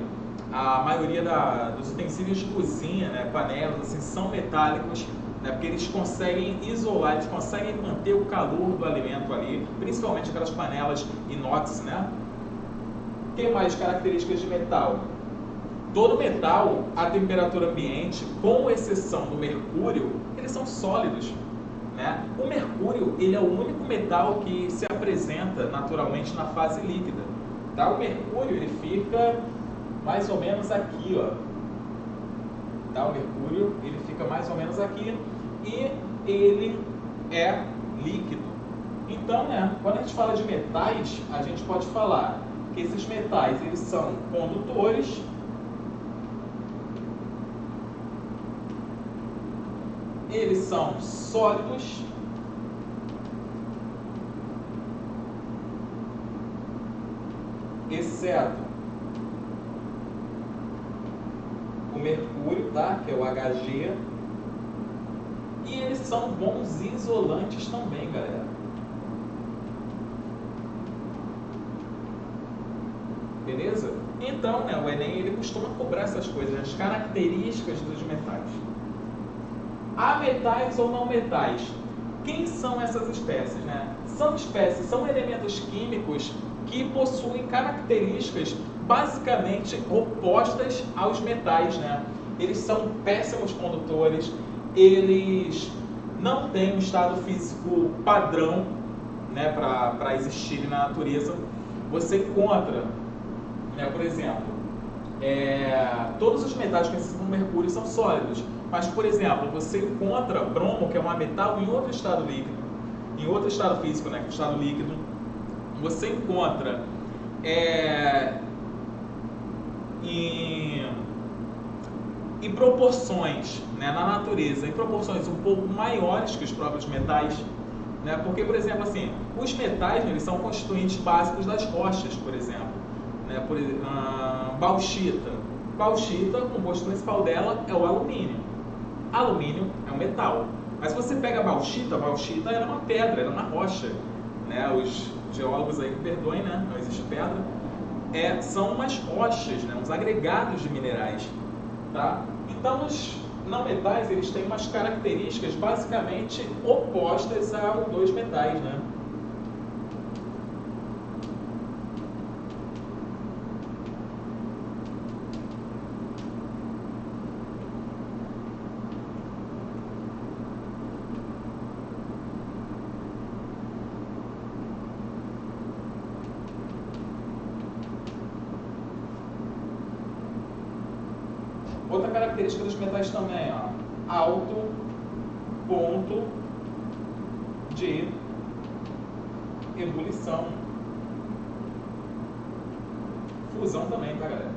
a maioria dos utensílios de cozinha, né, panelas, assim, são metálicos, né, porque eles conseguem isolar, eles conseguem manter o calor do alimento ali, principalmente aquelas panelas inox, né? O que mais características de metal? Todo metal, a temperatura ambiente, com exceção do mercúrio, eles são sólidos, né? O mercúrio, ele é o único metal que se apresenta naturalmente na fase líquida, tá? O mercúrio, ele fica mais ou menos aqui, ó. Tá? O mercúrio, ele fica mais ou menos aqui e ele é líquido. Então, né, quando a gente fala de metais, a gente pode falar que esses metais, eles são condutores, eles são sólidos, exceto o mercúrio, tá? Que é o Hg, e eles são bons isolantes também, galera. Beleza? Então, né, o Enem, ele costuma cobrar essas coisas, as características dos metais. Há metais ou não metais? Quem são essas espécies, né? São espécies, são elementos químicos que possuem características basicamente opostas aos metais, né? Eles são péssimos condutores, eles não têm um estado físico padrão, né, para existirem na natureza. Você encontra, né, por exemplo, todos os metais conhecidos como mercúrio são sólidos, mas, por exemplo, você encontra bromo, que é um metal, em outro estado líquido, em outro estado físico, né, que é o estado líquido. Você encontra em proporções, né, na natureza, em proporções um pouco maiores que os próprios metais, né? Porque, por exemplo, assim, os metais, né, eles são constituintes básicos das rochas, por exemplo, né? Bauxita. Bauxita, o composto principal dela é o alumínio. Alumínio é um metal. Mas se você pega a bauxita era uma pedra, era uma rocha, né? Os geólogos aí me perdoem, né? Não existe pedra. São umas rochas, né? Uns agregados de minerais, tá? Então, os não metais, eles têm umas características basicamente opostas aos dois metais, né? Outra característica dos metais também, ó, alto ponto de ebulição. Fusão também, tá, galera?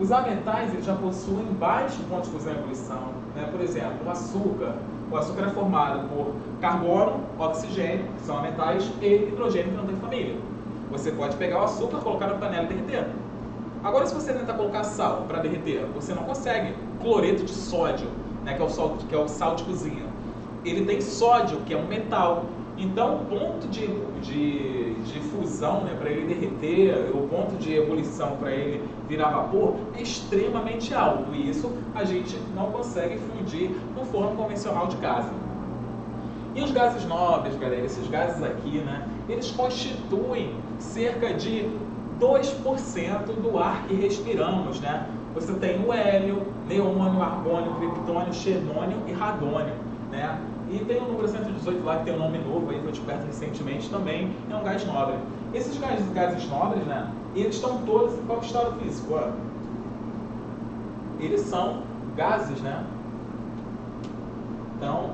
Os ametais, eles já possuem baixo ponto de fusão e ebulição, né? Por exemplo, o açúcar é formado por carbono, oxigênio, que são ametais, e hidrogênio, que não tem família. Você pode pegar o açúcar, colocar na panela e derreter. Agora, se você tentar colocar sal para derreter, você não consegue. Cloreto de sódio, né, que é o sal de cozinha, ele tem sódio, que é um metal. Então, o ponto de fusão, né, para ele derreter, o ponto de ebulição para ele virar vapor, é extremamente alto. E isso a gente não consegue fundir no forno convencional de casa. E os gases nobres, galera, esses gases aqui, né, eles constituem cerca de 2% do ar que respiramos, né? Você tem o hélio, neônio, argônio, criptônio, xenônio e radônio, né? E tem o número 118 lá, que tem um nome novo, aí foi descoberto recentemente também, é um gás nobre. Esses gases nobres, né, eles estão todos em qual estado físico? Ó? Eles são gases, né? Então,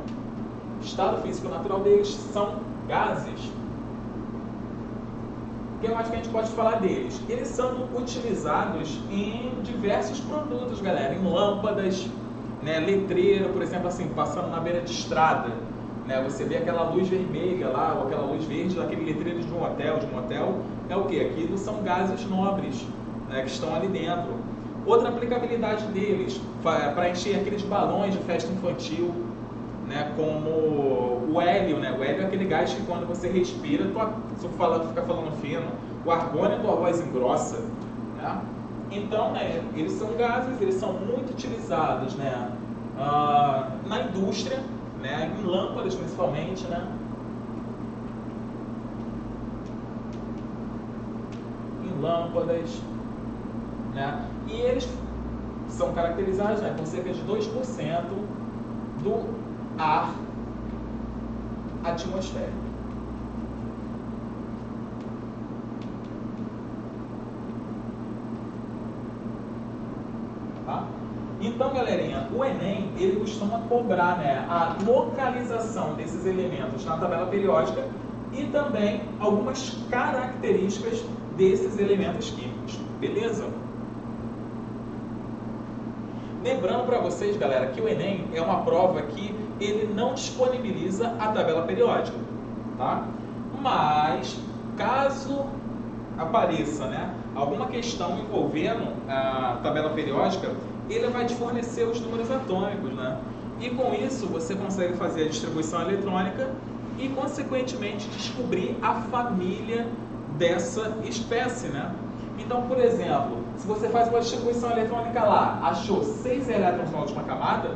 o estado físico natural deles são gases. que eu acho que a gente pode falar deles? Eles são utilizados em diversos produtos, galera, em lâmpadas, né, letreiro, por exemplo, assim, passando na beira de estrada, né, você vê aquela luz vermelha lá, ou aquela luz verde daquele letreiro de um hotel, é o que? Aquilo são gases nobres, né, que estão ali dentro. Outra aplicabilidade deles, para encher aqueles balões de festa infantil, né, como o hélio, né? O hélio é aquele gás que quando você respira, fica falando fino, o argônio, tua voz engrossa, né? Então, né, eles são gases, eles são muito utilizados, né, na indústria, né, em lâmpadas principalmente, né? Em lâmpadas, né? E eles são caracterizados, né, com cerca de 2% do ar atmosférico. Tá? Então, galerinha, o Enem, ele costuma cobrar, né, a localização desses elementos na tabela periódica e também algumas características desses elementos químicos, beleza? Lembrando para vocês, galera, que o Enem é uma prova que ele não disponibiliza a tabela periódica, tá? Mas, caso apareça, né, alguma questão envolvendo a tabela periódica, ele vai te fornecer os números atômicos, né? E com isso você consegue fazer a distribuição eletrônica e, consequentemente, descobrir a família dessa espécie, né? Então, por exemplo, se você faz uma distribuição eletrônica lá, achou 6 elétrons na última camada,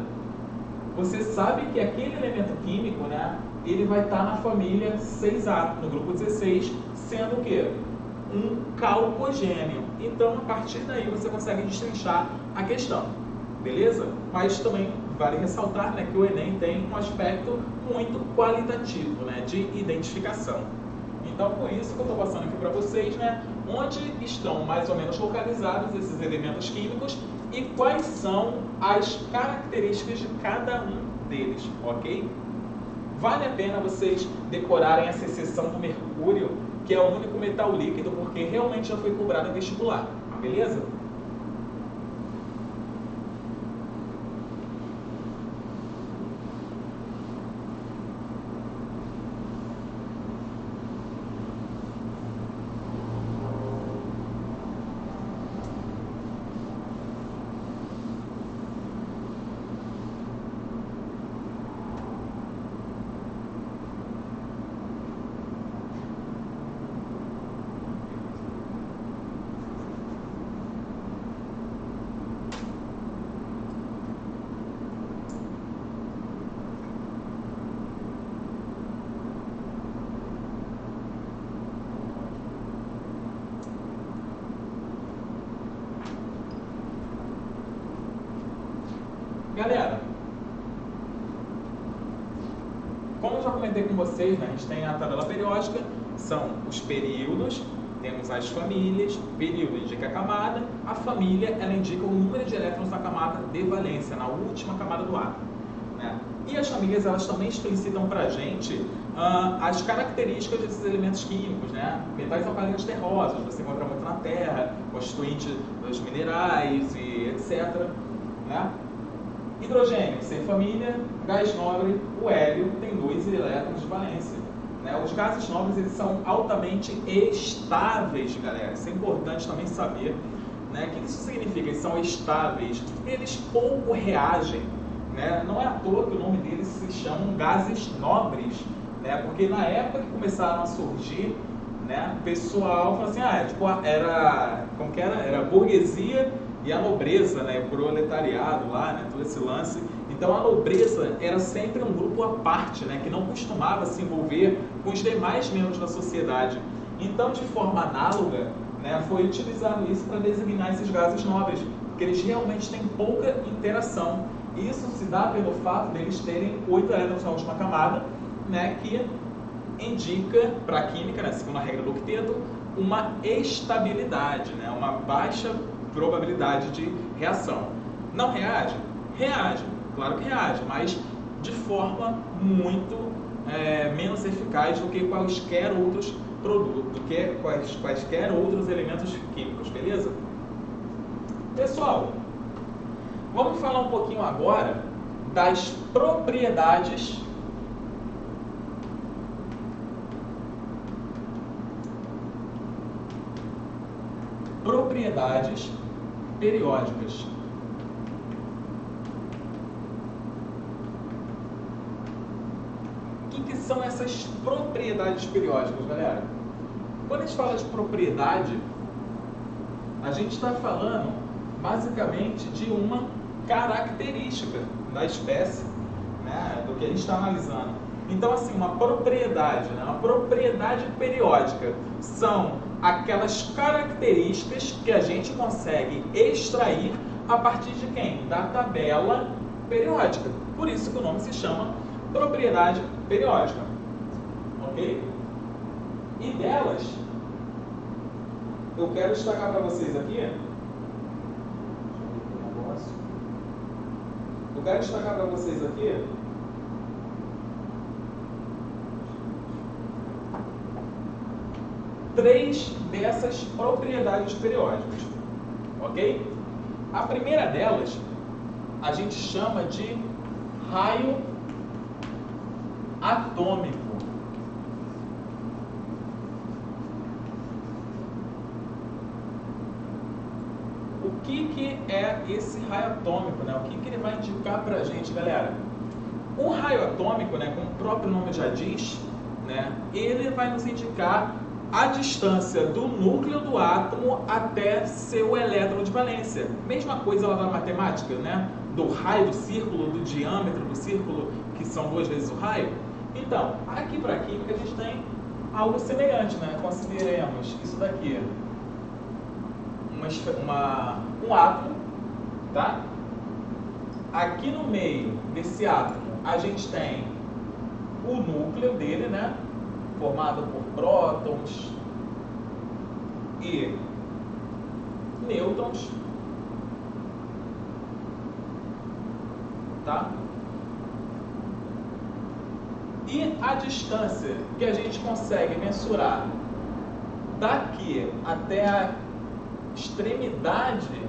você sabe que aquele elemento químico, né, ele vai estar na família 6A, no grupo 16, sendo o quê? Um calcogênio. Então, a partir daí, você consegue destrinchar a questão, beleza? Mas também vale ressaltar, né, que o Enem tem um aspecto muito qualitativo, né, de identificação. Então, por isso que eu estou passando aqui para vocês, né, onde estão mais ou menos localizados esses elementos químicos e quais são as características de cada um deles, ok? Vale a pena vocês decorarem essa seção do mercúrio, que é o único metal líquido, porque realmente já foi cobrado em vestibular, beleza? Galera, como eu já comentei com vocês, né, a gente tem a tabela periódica, são os períodos, temos as famílias, período indica a camada, a família ela indica o número de elétrons na camada de valência, na última camada do átomo, né? E as famílias elas também explicitam para a gente as características desses elementos químicos, né? Metais alcalinos terrosos, você encontra muito na Terra, constituinte dos minerais e etc, né? Hidrogênio, sem família, gás nobre, o hélio tem 2 elétrons de valência, né? Os gases nobres eles são altamente estáveis, galera. Isso é importante também saber, né? O que isso significa? Eles são estáveis, eles pouco reagem, né? Não é à toa que o nome deles se chamam gases nobres, né? Porque na época que começaram a surgir, né, o pessoal falou assim, era a burguesia e a nobreza, né, o proletariado lá, né, todo esse lance. Então a nobreza era sempre um grupo à parte, né, que não costumava se envolver com os demais membros da sociedade. Então, de forma análoga, né, foi utilizado isso para designar esses gases nobres, porque eles realmente têm pouca interação. Isso se dá pelo fato deles terem 8 elétrons na última camada, né, que indica para a química, né, segundo a regra do octeto, uma estabilidade, né, uma baixa probabilidade de reação. Não reage? Reage, claro que reage, mas de forma muito menos eficaz do que quaisquer outros produto, do que quaisquer outros elementos químicos, beleza? Pessoal, vamos falar um pouquinho agora das propriedades periódicas. O que são essas propriedades periódicas, galera? Quando a gente fala de propriedade, a gente está falando basicamente de uma característica da espécie, né, do que a gente está analisando. Então, assim, uma propriedade, né, uma propriedade periódica são aquelas características que a gente consegue extrair a partir de quem? Da tabela periódica. Por isso que o nome se chama propriedade periódica. Ok? E delas, eu quero destacar para vocês aqui. Eu quero destacar para vocês aqui três dessas propriedades periódicas, ok? A primeira delas a gente chama de raio atômico. O que é esse raio atômico, né? O que ele vai indicar para a gente, galera? O raio atômico, né, como o próprio nome já diz, né, ele vai nos indicar a distância do núcleo do átomo até seu elétron de valência. Mesma coisa lá na matemática, né? Do raio do círculo, do diâmetro do círculo, que são 2 vezes o raio. Então, aqui para a química a gente tem algo semelhante, né? Consideremos isso daqui um átomo, tá? Aqui no meio desse átomo a gente tem o núcleo dele, né? Formado por prótons e nêutrons, tá? E a distância que a gente consegue mensurar daqui até a extremidade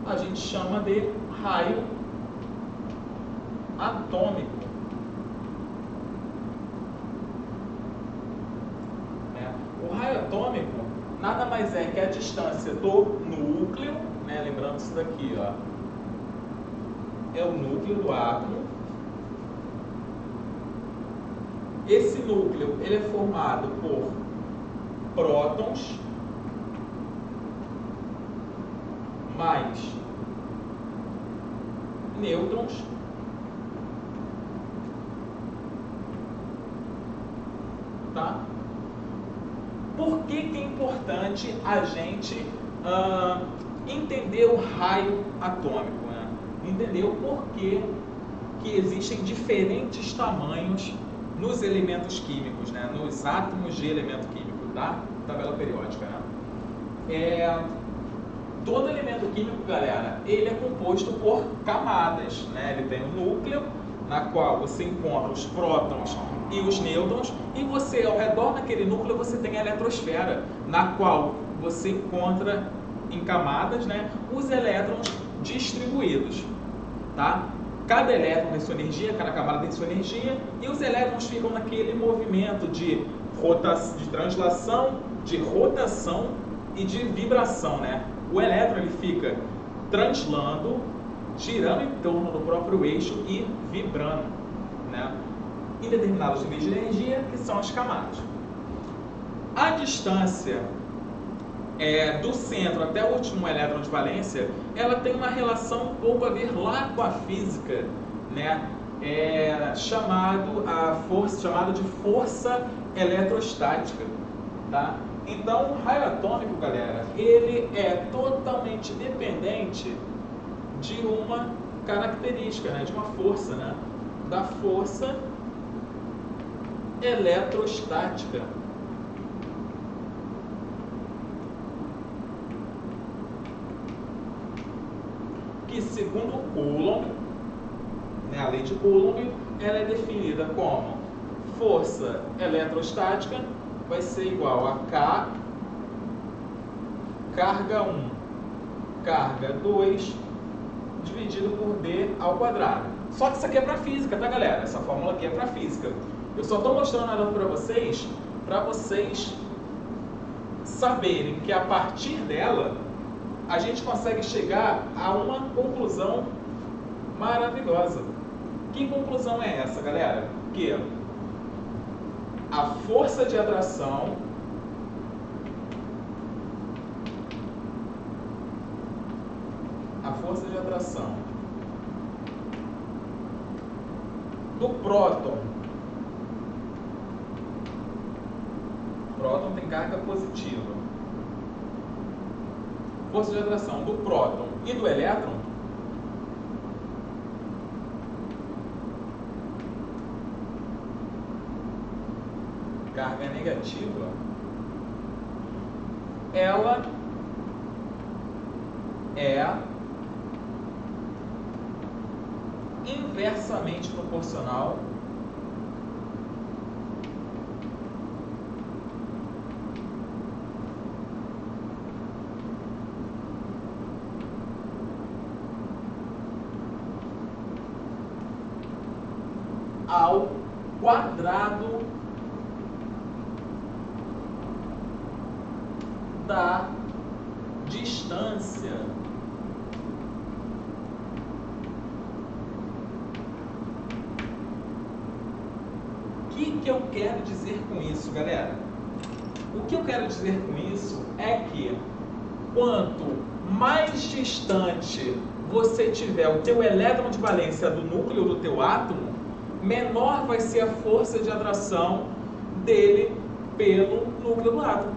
a gente chama de raio atômico. O raio atômico nada mais é que a distância do núcleo, né? Lembrando isso daqui, ó, é o núcleo do átomo. Esse núcleo ele é formado por prótons mais nêutrons tá? Por que é importante a gente entender o raio atômico, né? Entender o porquê que existem diferentes tamanhos nos elementos químicos, né? Nos átomos de elemento químico da tabela periódica, né? Todo elemento químico, galera, ele é composto por camadas, né? Ele tem um núcleo, na qual você encontra os prótons e os nêutrons, e você, ao redor daquele núcleo, você tem a eletrosfera, na qual você encontra em camadas, né, os elétrons distribuídos, tá? Cada elétron tem sua energia, cada camada tem sua energia, e os elétrons ficam naquele movimento de translação, de rotação e de vibração, né? O elétron ele fica translando, girando em torno do próprio eixo e vibrando, né? Em determinados níveis de energia, que são as camadas. A distância do centro até o último elétron de valência, ela tem uma relação um pouco a ver lá com a física, né? Chamado de força eletrostática, tá? Então, o raio atômico, galera, ele é totalmente dependente de uma característica, né? De uma força, né? Da força eletrostática. Que que, segundo Coulomb, né, a lei de Coulomb, ela é definida como força eletrostática vai ser igual a K, carga 1, carga 2, dividido por D ao quadrado. Só que isso aqui é para física, tá, galera? Essa fórmula aqui é para física. Eu só estou mostrando ela para vocês saberem que a partir dela a gente consegue chegar a uma conclusão maravilhosa. Que conclusão é essa, galera? Que a força de atração do próton, tem carga positiva, força de atração do próton e do elétron carga negativa, ela é inversamente proporcional ao quadrado da distância que eu quero dizer com isso, galera? O que eu quero dizer com isso é que quanto mais distante você tiver o teu elétron de valência do núcleo do teu átomo, menor vai ser a força de atração dele pelo núcleo do átomo.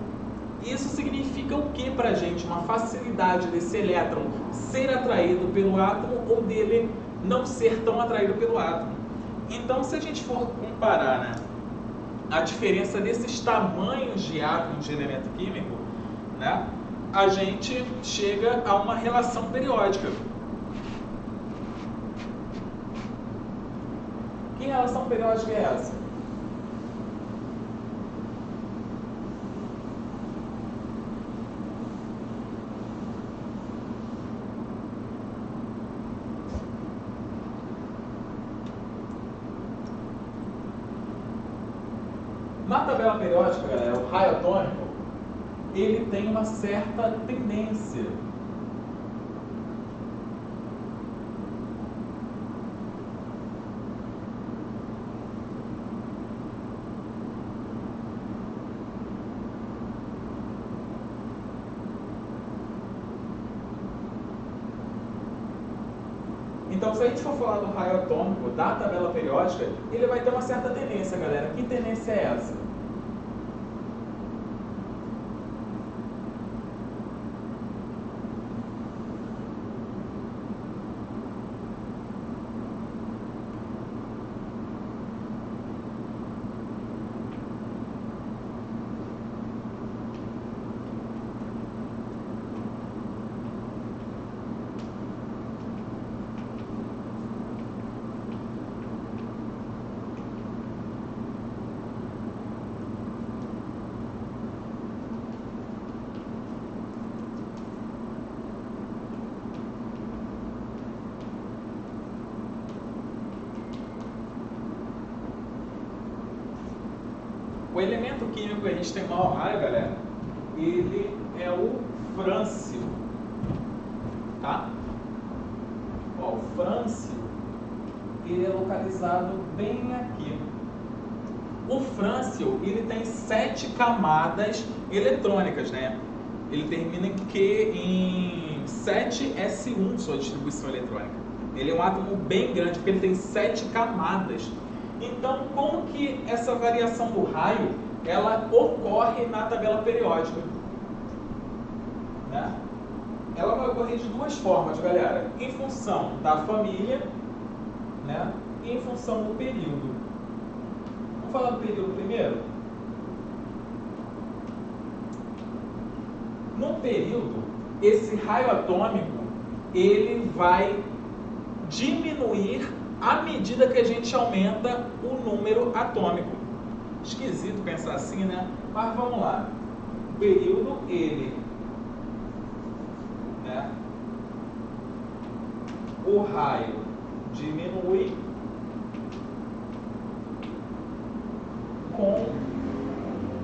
Isso significa o que para a gente? Uma facilidade desse elétron ser atraído pelo átomo ou dele não ser tão atraído pelo átomo. Então, se a gente for comparar, né, a diferença desses tamanhos de átomos de elemento químico, né, a gente chega a uma relação periódica. Que relação periódica é essa? Na tabela periódica, galera, o raio atômico, ele tem uma certa tendência. Então, se a gente for falar do raio atômico da tabela periódica, ele vai ter uma certa tendência, galera. Que tendência é essa? O elemento químico que a gente tem maior raio, galera, ele é o frâncio, tá? Ó, o frâncio, ele é localizado bem aqui. O frâncio, ele tem 7 camadas eletrônicas, né? Ele termina em 7s1, sua distribuição eletrônica. Ele é um átomo bem grande, porque ele tem 7 camadas. Então, como que essa variação do raio, ela ocorre na tabela periódica? Né? Ela vai ocorrer de duas formas, galera. Em função da família, né? E em função do período. Vamos falar do período primeiro? No período, esse raio atômico, ele vai diminuir à medida que a gente aumenta o número atômico. Esquisito pensar assim, né? Mas vamos lá. O período, ele, né? O raio diminui com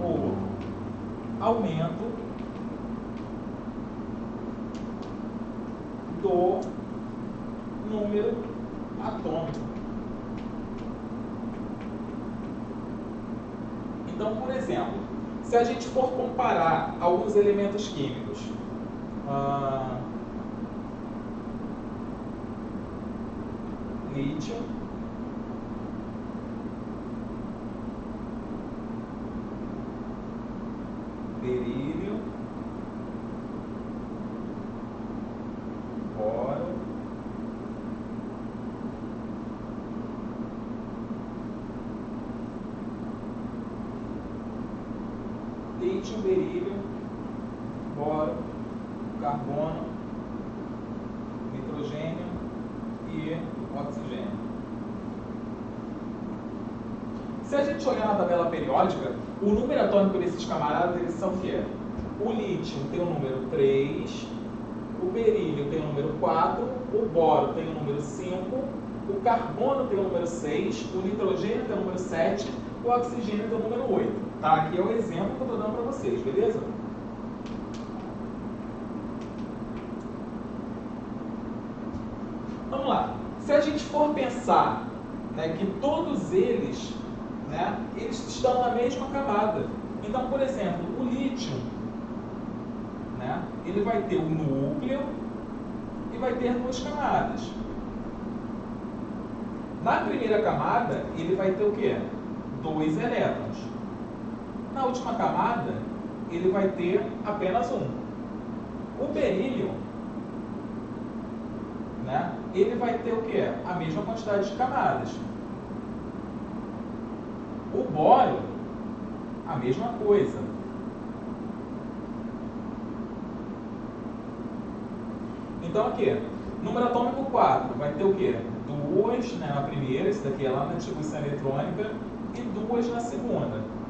o aumento do número atômico. Então, por exemplo, se a gente for comparar alguns elementos químicos, lítio, berílio, boro, lítio, berílio, boro, carbono, nitrogênio e oxigênio. Se a gente olhar na tabela periódica, o número atômico desses camaradas, eles são o quê? O lítio tem o número 3, o berílio tem o número 4, o boro tem o número 5, o carbono tem o número 6, o nitrogênio tem o número 7, o oxigênio tem o número 8. Tá? Aqui é o exemplo que eu estou dando para vocês, beleza? Vamos lá. Se a gente for pensar, né, que todos eles, né, eles estão na mesma camada. Então, por exemplo, o lítio, né, ele vai ter o núcleo e vai ter duas camadas. Na primeira camada, ele vai ter o quê? 2 elétrons. Na última camada, ele vai ter apenas um. O berílio, né, ele vai ter o quê? A mesma quantidade de camadas. O boro, a mesma coisa. Então aqui, número atômico 4 vai ter o quê? 2, né, na primeira, esse daqui é lá na distribuição eletrônica, e 2 na segunda.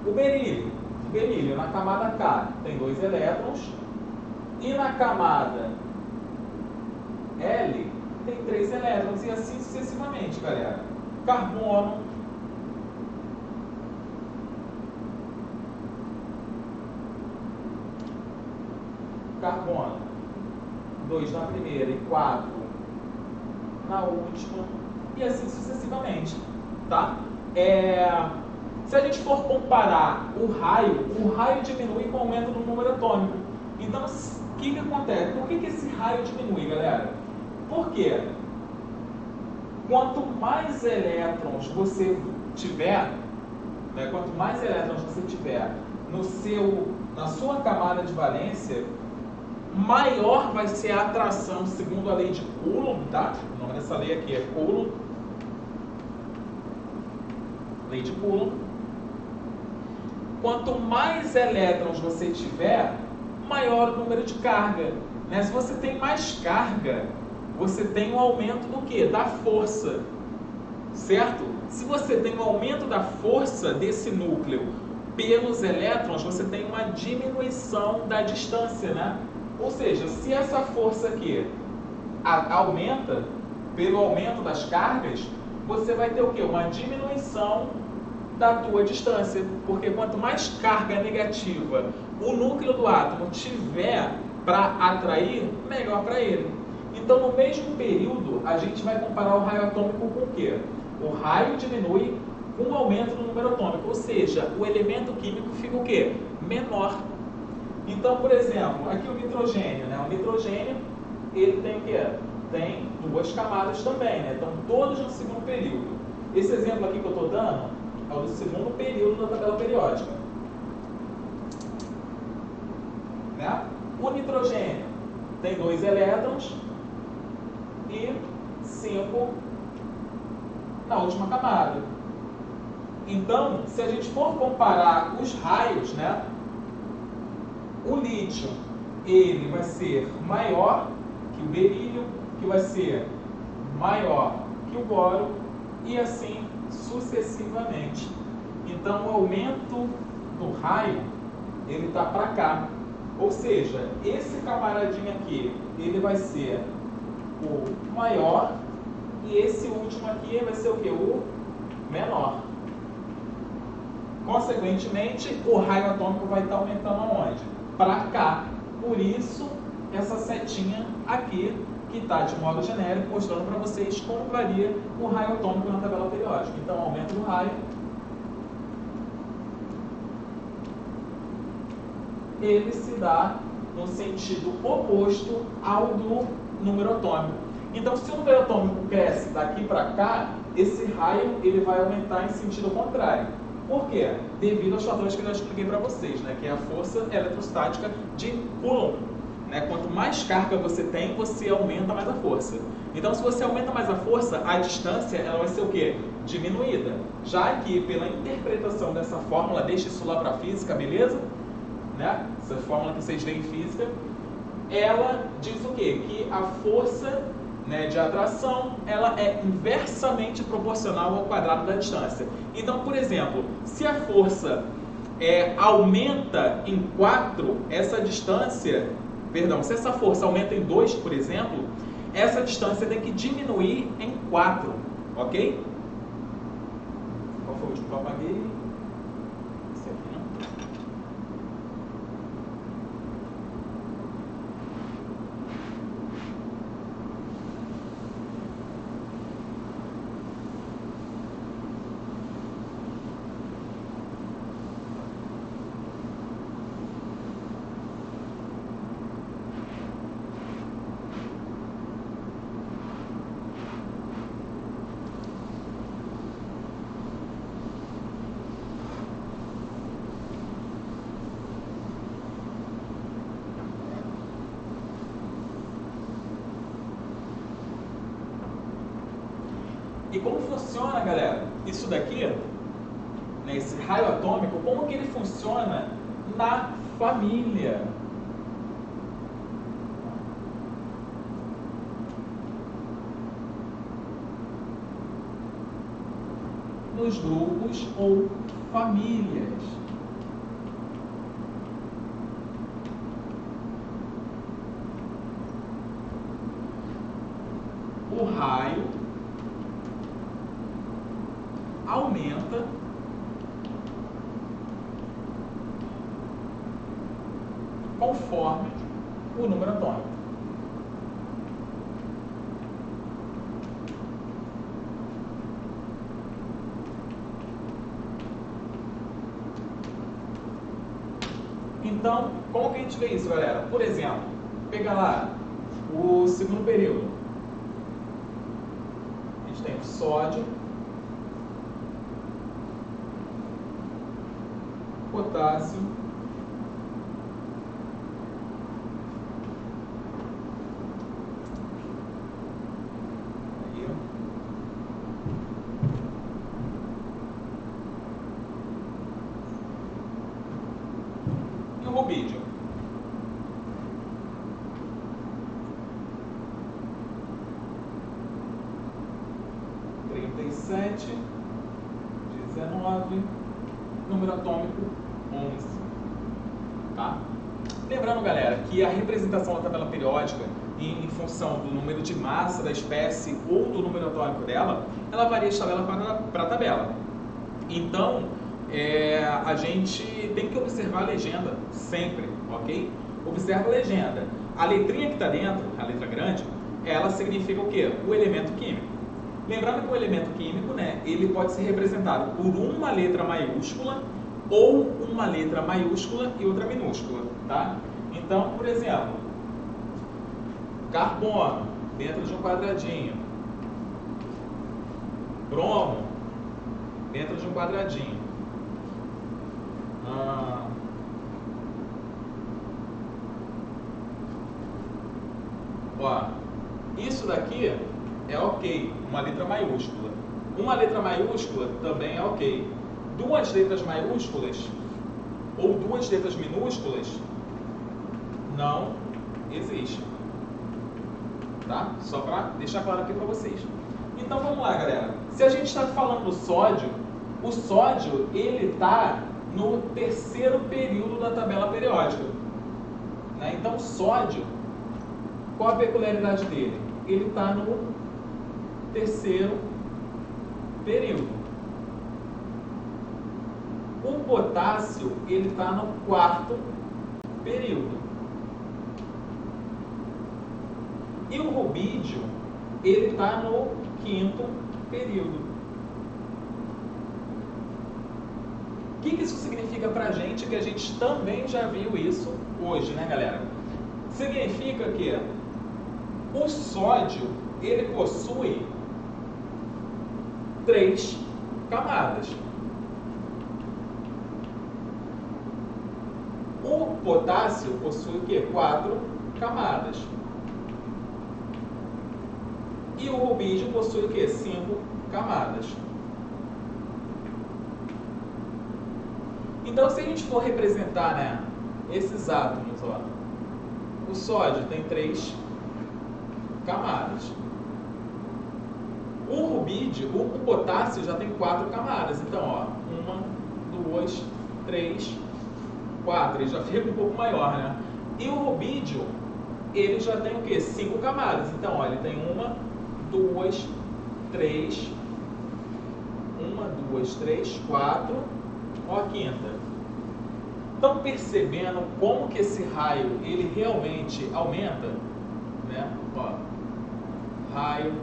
O berílio na camada K tem 2 elétrons, e na camada L tem 3 elétrons, e assim sucessivamente, galera. Carbono, carbono, 2 na primeira e 4 na última, e assim sucessivamente, tá? Se a gente for comparar o raio diminui com o aumento do número atômico. Então, o que acontece? Por que esse raio diminui, galera? Porque quanto mais elétrons você tiver, né, quanto mais elétrons você tiver na sua camada de valência, maior vai ser a atração, segundo a lei de Coulomb, tá? O nome dessa lei aqui é Coulomb. Lei de Coulomb. Quanto mais elétrons você tiver, maior o número de carga, né? Se você tem mais carga, você tem um aumento do quê? Da força, certo? Se você tem um aumento da força desse núcleo pelos elétrons, você tem uma diminuição da distância, né? Ou seja, se essa força aqui aumenta pelo aumento das cargas, você vai ter o quê? Uma diminuição da tua distância, porque quanto mais carga negativa o núcleo do átomo tiver para atrair, melhor para ele. Então, no mesmo período, a gente vai comparar o raio atômico com o quê? O raio diminui com o aumento do número atômico, ou seja, o elemento químico fica o quê? Menor. Então, por exemplo, aqui o nitrogênio, né? O nitrogênio, ele tem o quê? Tem 2 camadas também, né? Então, todos no segundo período. Esse exemplo aqui que eu estou dando é o do segundo período da tabela periódica. Né? O nitrogênio tem 2 elétrons e 5 na última camada. Então, se a gente for comparar os raios, né? O lítio, ele vai ser maior que o berílio, que vai ser maior que o boro, e assim sucessivamente. Então o aumento do raio, ele está para cá. Ou seja, esse camaradinho aqui, ele vai ser o maior, e esse último aqui vai ser o que? O menor. Consequentemente, o raio atômico vai estar aumentando aonde? Para cá. Por isso, essa setinha aqui, que está de modo genérico, mostrando para vocês como varia o raio atômico na tabela periódica. Então, aumento do raio, ele se dá no sentido oposto ao do número atômico. Então, se o número atômico cresce daqui para cá, esse raio ele vai aumentar em sentido contrário. Por quê? Devido aos fatores que eu já expliquei para vocês, né? Que é a força eletrostática de Coulomb. Né? Quanto mais carga você tem, você aumenta mais a força. Então, se você aumenta mais a força, a distância ela vai ser o quê? Diminuída. Já que, pela interpretação dessa fórmula, deixa isso lá para a física, beleza? Né? Essa fórmula que vocês veem em física, ela diz o quê? Que a força, né, de atração, ela é inversamente proporcional ao quadrado da distância. Então, por exemplo, se a força aumenta em 4, essa distância, perdão, se essa força aumenta em 2, por exemplo, essa distância tem que diminuir em 4, ok? Qual foi o último que eu apaguei? Esse aqui, não? E como funciona, galera, isso daqui, né, esse raio atômico, como que ele funciona na família? Nos grupos ou famílias. O raio aumenta conforme o número atômico. Então, como que a gente vê isso, galera? Por exemplo, pega lá o segundo período. A gente tem o sódio, potássio, e o rubídio. (37, 19, número atômico 11, tá? Lembrando, galera, que a representação da tabela periódica em função do número de massa da espécie ou do número atômico dela, ela varia de tabela para tabela. Então, a gente tem que observar a legenda sempre, ok? Observa a legenda. A letrinha que está dentro, a letra grande, ela significa o quê? O elemento químico. Lembrando que o elemento químico, né, ele pode ser representado por uma letra maiúscula ou uma letra maiúscula e outra minúscula, tá? Então, por exemplo, carbono, dentro de um quadradinho. Bromo, dentro de um quadradinho. Ó, isso daqui é ok, uma letra maiúscula. Uma letra maiúscula também é ok. Duas letras maiúsculas ou duas letras minúsculas não existe. tá? Só para deixar claro aqui para vocês. Então vamos lá, galera. Se a gente está falando do sódio, o sódio ele está no terceiro período da tabela periódica, né? Então o sódio, qual a peculiaridade dele? Ele está no terceiro período. O potássio ele está no quarto período. E o rubídio ele está no quinto período. O que isso significa para a gente, que a gente também já viu isso hoje, né, galera? Significa que o sódio ele possui 3 camadas. O potássio possui o quê? 4 camadas. E o rubídio possui o quê? 5 camadas. Então, se a gente for representar, né, esses átomos, ó, o sódio tem 3 camadas. O rubídio, o potássio já tem 4 camadas. Então, ó, 1, 2, 3, 4. Ele já fica um pouco maior, né? E o rubídio, ele já tem o quê? 5 camadas. Então, ó, ele tem 1, 2, 3, 1, 2, 3, 4, ó, a quinta. Estão percebendo como que esse raio, ele realmente aumenta, né? Ó, raio,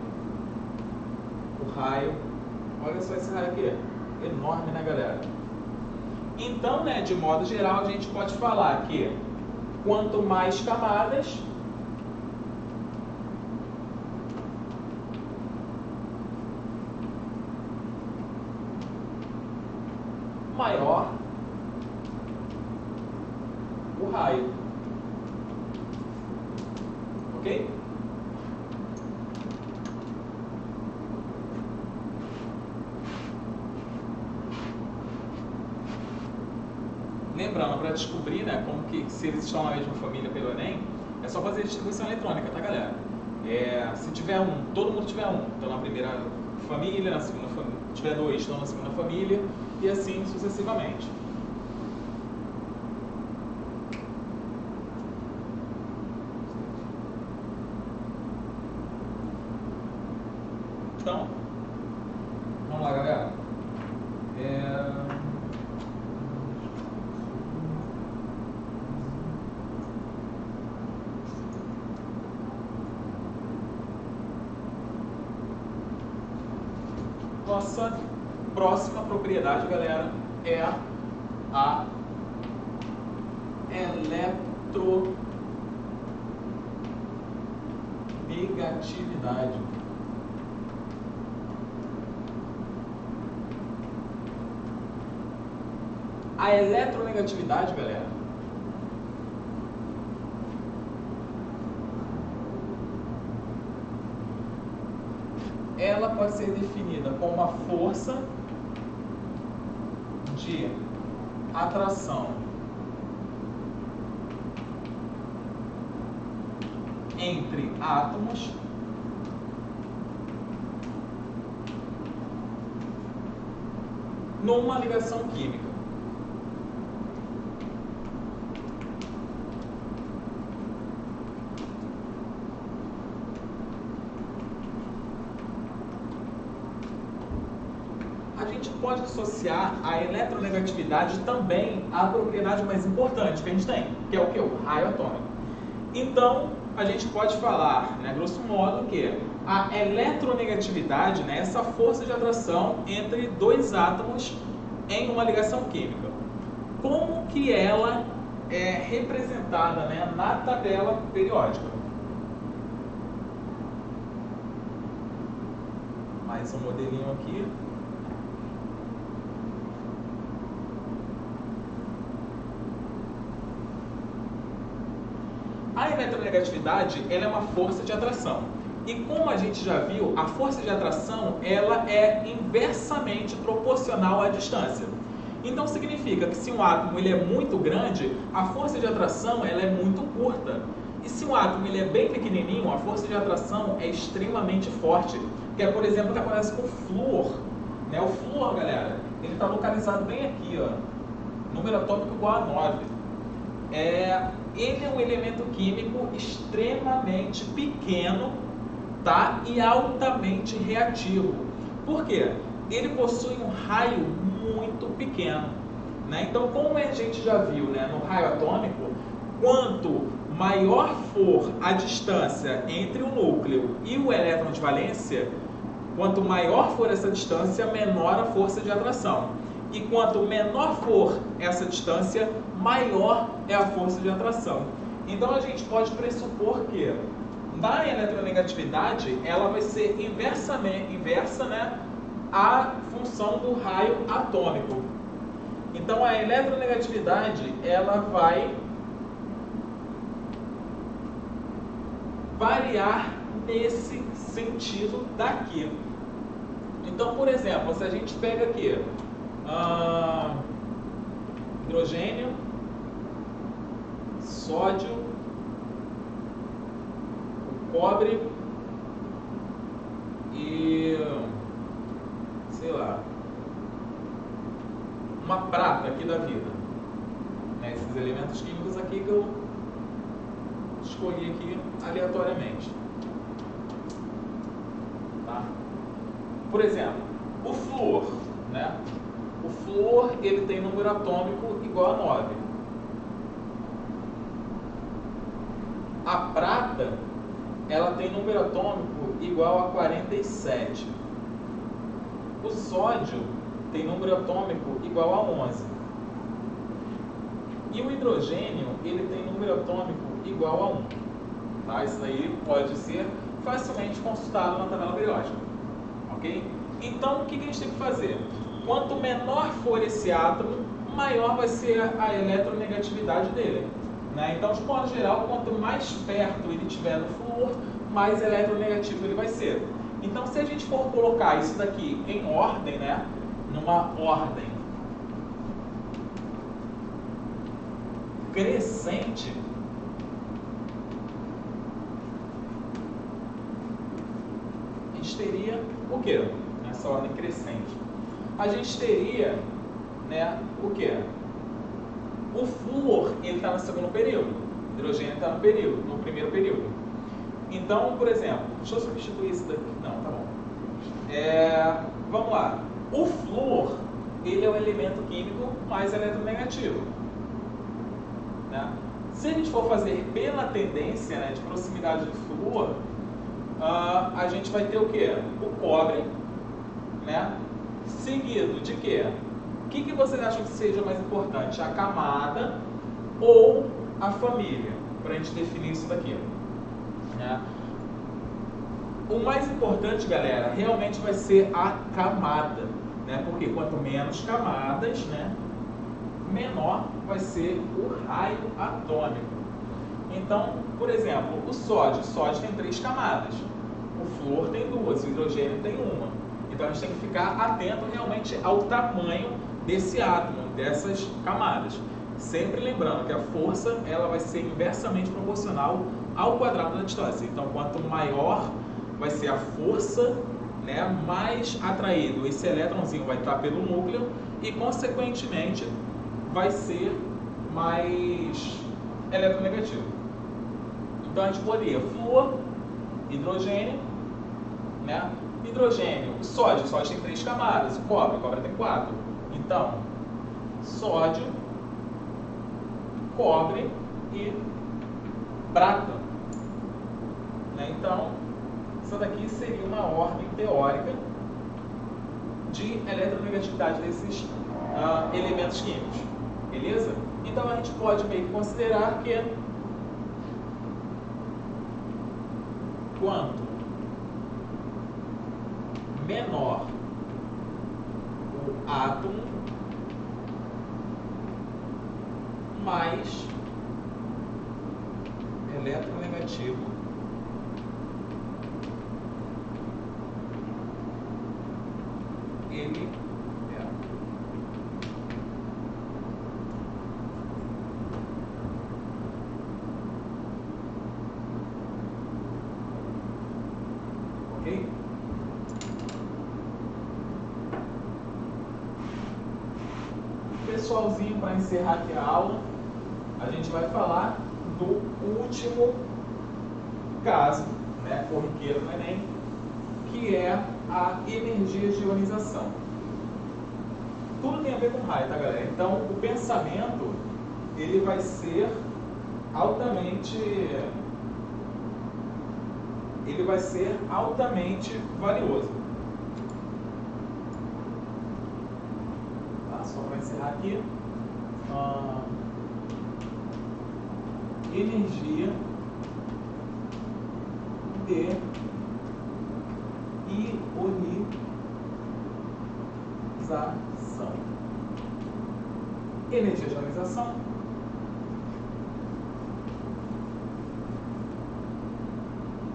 o raio, olha só esse raio aqui, enorme, né, galera? Então, né, de modo geral, a gente pode falar que quanto mais camadas, maior o raio. Ok? Lembrando, para descobrir, né, como que, se eles estão na mesma família pelo Enem, é só fazer a distribuição eletrônica, tá, galera? Se tiver todo mundo tiver então na primeira família, na segunda família, se tiver 2, estão na segunda família, e assim sucessivamente. Então, vamos lá, galera. Nossa próxima propriedade, galera, é a eletronegatividade. A eletronegatividade, galera, ela pode ser definida como uma força de atração entre átomos numa ligação química. A gente pode associar a eletronegatividade também à propriedade mais importante que a gente tem, que é o que? O raio atômico. Então, a gente pode falar, né, grosso modo, que a eletronegatividade, né, essa força de atração entre 2 átomos em uma ligação química. Como que ela é representada, né, na tabela periódica? Mais um modelinho aqui. A eletronegatividade, ela é uma força de atração. E como a gente já viu, a força de atração, ela é inversamente proporcional à distância. Então significa que se um átomo ele é muito grande, a força de atração ela é muito curta. E se um átomo ele é bem pequenininho, a força de atração é extremamente forte, que é, por exemplo, o que acontece com o flúor. Né? O flúor, galera, ele está localizado bem aqui, ó, número atômico igual a 9. Ele é um elemento químico extremamente pequeno, tá? E altamente reativo. Por quê? Ele possui um raio muito pequeno. Né? Então, como a gente já viu, né, no raio atômico, quanto maior for a distância entre o núcleo e o elétron de valência, quanto maior for essa distância, menor a força de atração. E quanto menor for essa distância, maior é a força de atração. Então a gente pode pressupor que na eletronegatividade ela vai ser inversa, né, à função do raio atômico. Então a eletronegatividade ela vai variar nesse sentido daqui. Então, por exemplo, se a gente pega aqui hidrogênio, sódio, o cobre e, sei lá, uma prata aqui da vida, né? Esses elementos químicos aqui que eu escolhi aqui aleatoriamente, tá? Por exemplo, o flúor, né? O flúor ele tem número atômico igual a 9. A prata ela tem número atômico igual a 47. O sódio tem número atômico igual a 11. E o hidrogênio ele tem número atômico igual a 1. Tá? Isso aí pode ser facilmente consultado na tabela periódica. Ok? Então, o que a gente tem que fazer? Quanto menor for esse átomo, maior vai ser a eletronegatividade dele. Né? Então, de modo geral, quanto mais perto ele estiver do flúor, mais eletronegativo ele vai ser. Então, se a gente for colocar isso daqui em ordem, né? Numa ordem crescente, a gente teria o quê? Nessa ordem crescente. A gente teria, né, o quê? O flúor, ele está no segundo período. O hidrogênio está no primeiro período. Então, por exemplo, deixa eu substituir isso daqui. Não, tá bom. Vamos lá. O flúor, ele é o elemento químico mais eletronegativo. Né? Se a gente for fazer pela tendência, né, de proximidade do flúor, a gente vai ter o quê? O cobre, né? Seguido de quê? O que vocês acham que seja mais importante? A camada ou a família? Para a gente definir isso daqui. Né? O mais importante, galera, realmente vai ser a camada. Né? Porque quanto menos camadas, né, menor vai ser o raio atômico. Então, por exemplo, o sódio tem 3 camadas. O flúor tem 2, o hidrogênio tem 1. Então a gente tem que ficar atento realmente ao tamanho desse átomo, dessas camadas. Sempre lembrando que a força ela vai ser inversamente proporcional ao quadrado da distância. Então quanto maior vai ser a força, né, mais atraído esse elétronzinho vai estar pelo núcleo e consequentemente vai ser mais eletronegativo. Então a gente poderia flúor, hidrogênio, né? Hidrogênio, o sódio tem 3 camadas, o cobre tem 4. Então, sódio, cobre e prata. Né? Então, isso daqui seria uma ordem teórica de eletronegatividade desses elementos químicos. Beleza? Então, a gente pode meio que considerar que quanto menor o átomo, mais eletronegativo ele é. finalzinho, para encerrar aqui a aula, a gente vai falar do último caso, né, corriqueiro no Enem, que é a energia de ionização. Tudo tem a ver com raio, tá, galera? Então, o pensamento, ele vai ser altamente valioso. Tá, só para encerrar aqui. Energia de ionização. Energia de ionização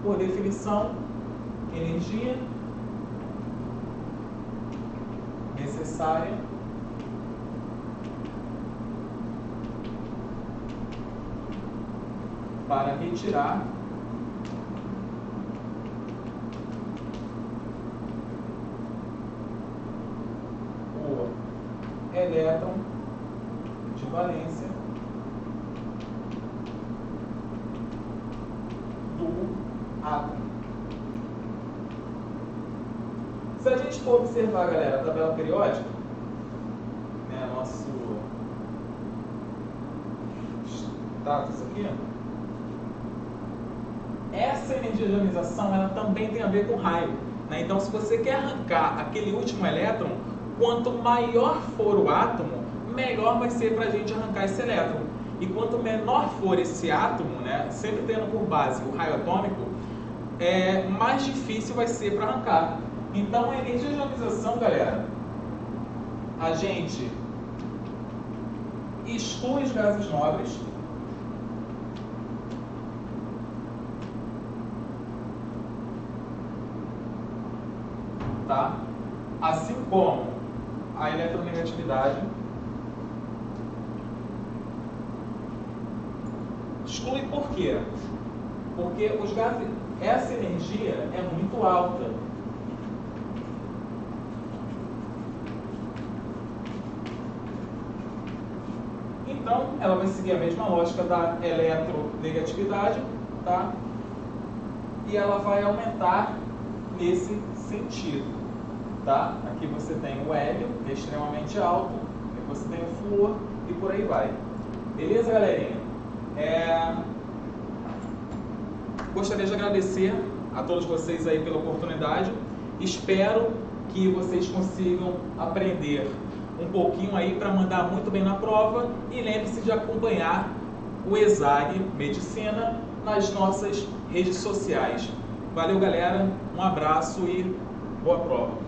por definição, energia necessária para retirar o elétron de valência do átomo. Se a gente for observar, galera, a tabela periódica, né, nosso status aqui, essa energia de ionização, ela também tem a ver com raio, né? Então, se você quer arrancar aquele último elétron, quanto maior for o átomo, melhor vai ser para a gente arrancar esse elétron. E quanto menor for esse átomo, né, sempre tendo por base o raio atômico, mais difícil vai ser para arrancar. Então, a energia de ionização, galera, a gente exclui os gases nobres, tá? Assim como a eletronegatividade. Exclui por quê? Porque os gases, essa energia é muito alta. Então, ela vai seguir a mesma lógica da eletronegatividade, tá? E ela vai aumentar nesse sentido, tá? Aqui você tem o hélio, que é extremamente alto, aqui você tem o flúor e por aí vai. Beleza, galerinha? Gostaria de agradecer a todos vocês aí pela oportunidade. Espero que vocês consigam aprender um pouquinho aí para mandar muito bem na prova, e lembre-se de acompanhar o ESAG Medicina nas nossas redes sociais. Valeu, galera, um abraço e boa prova.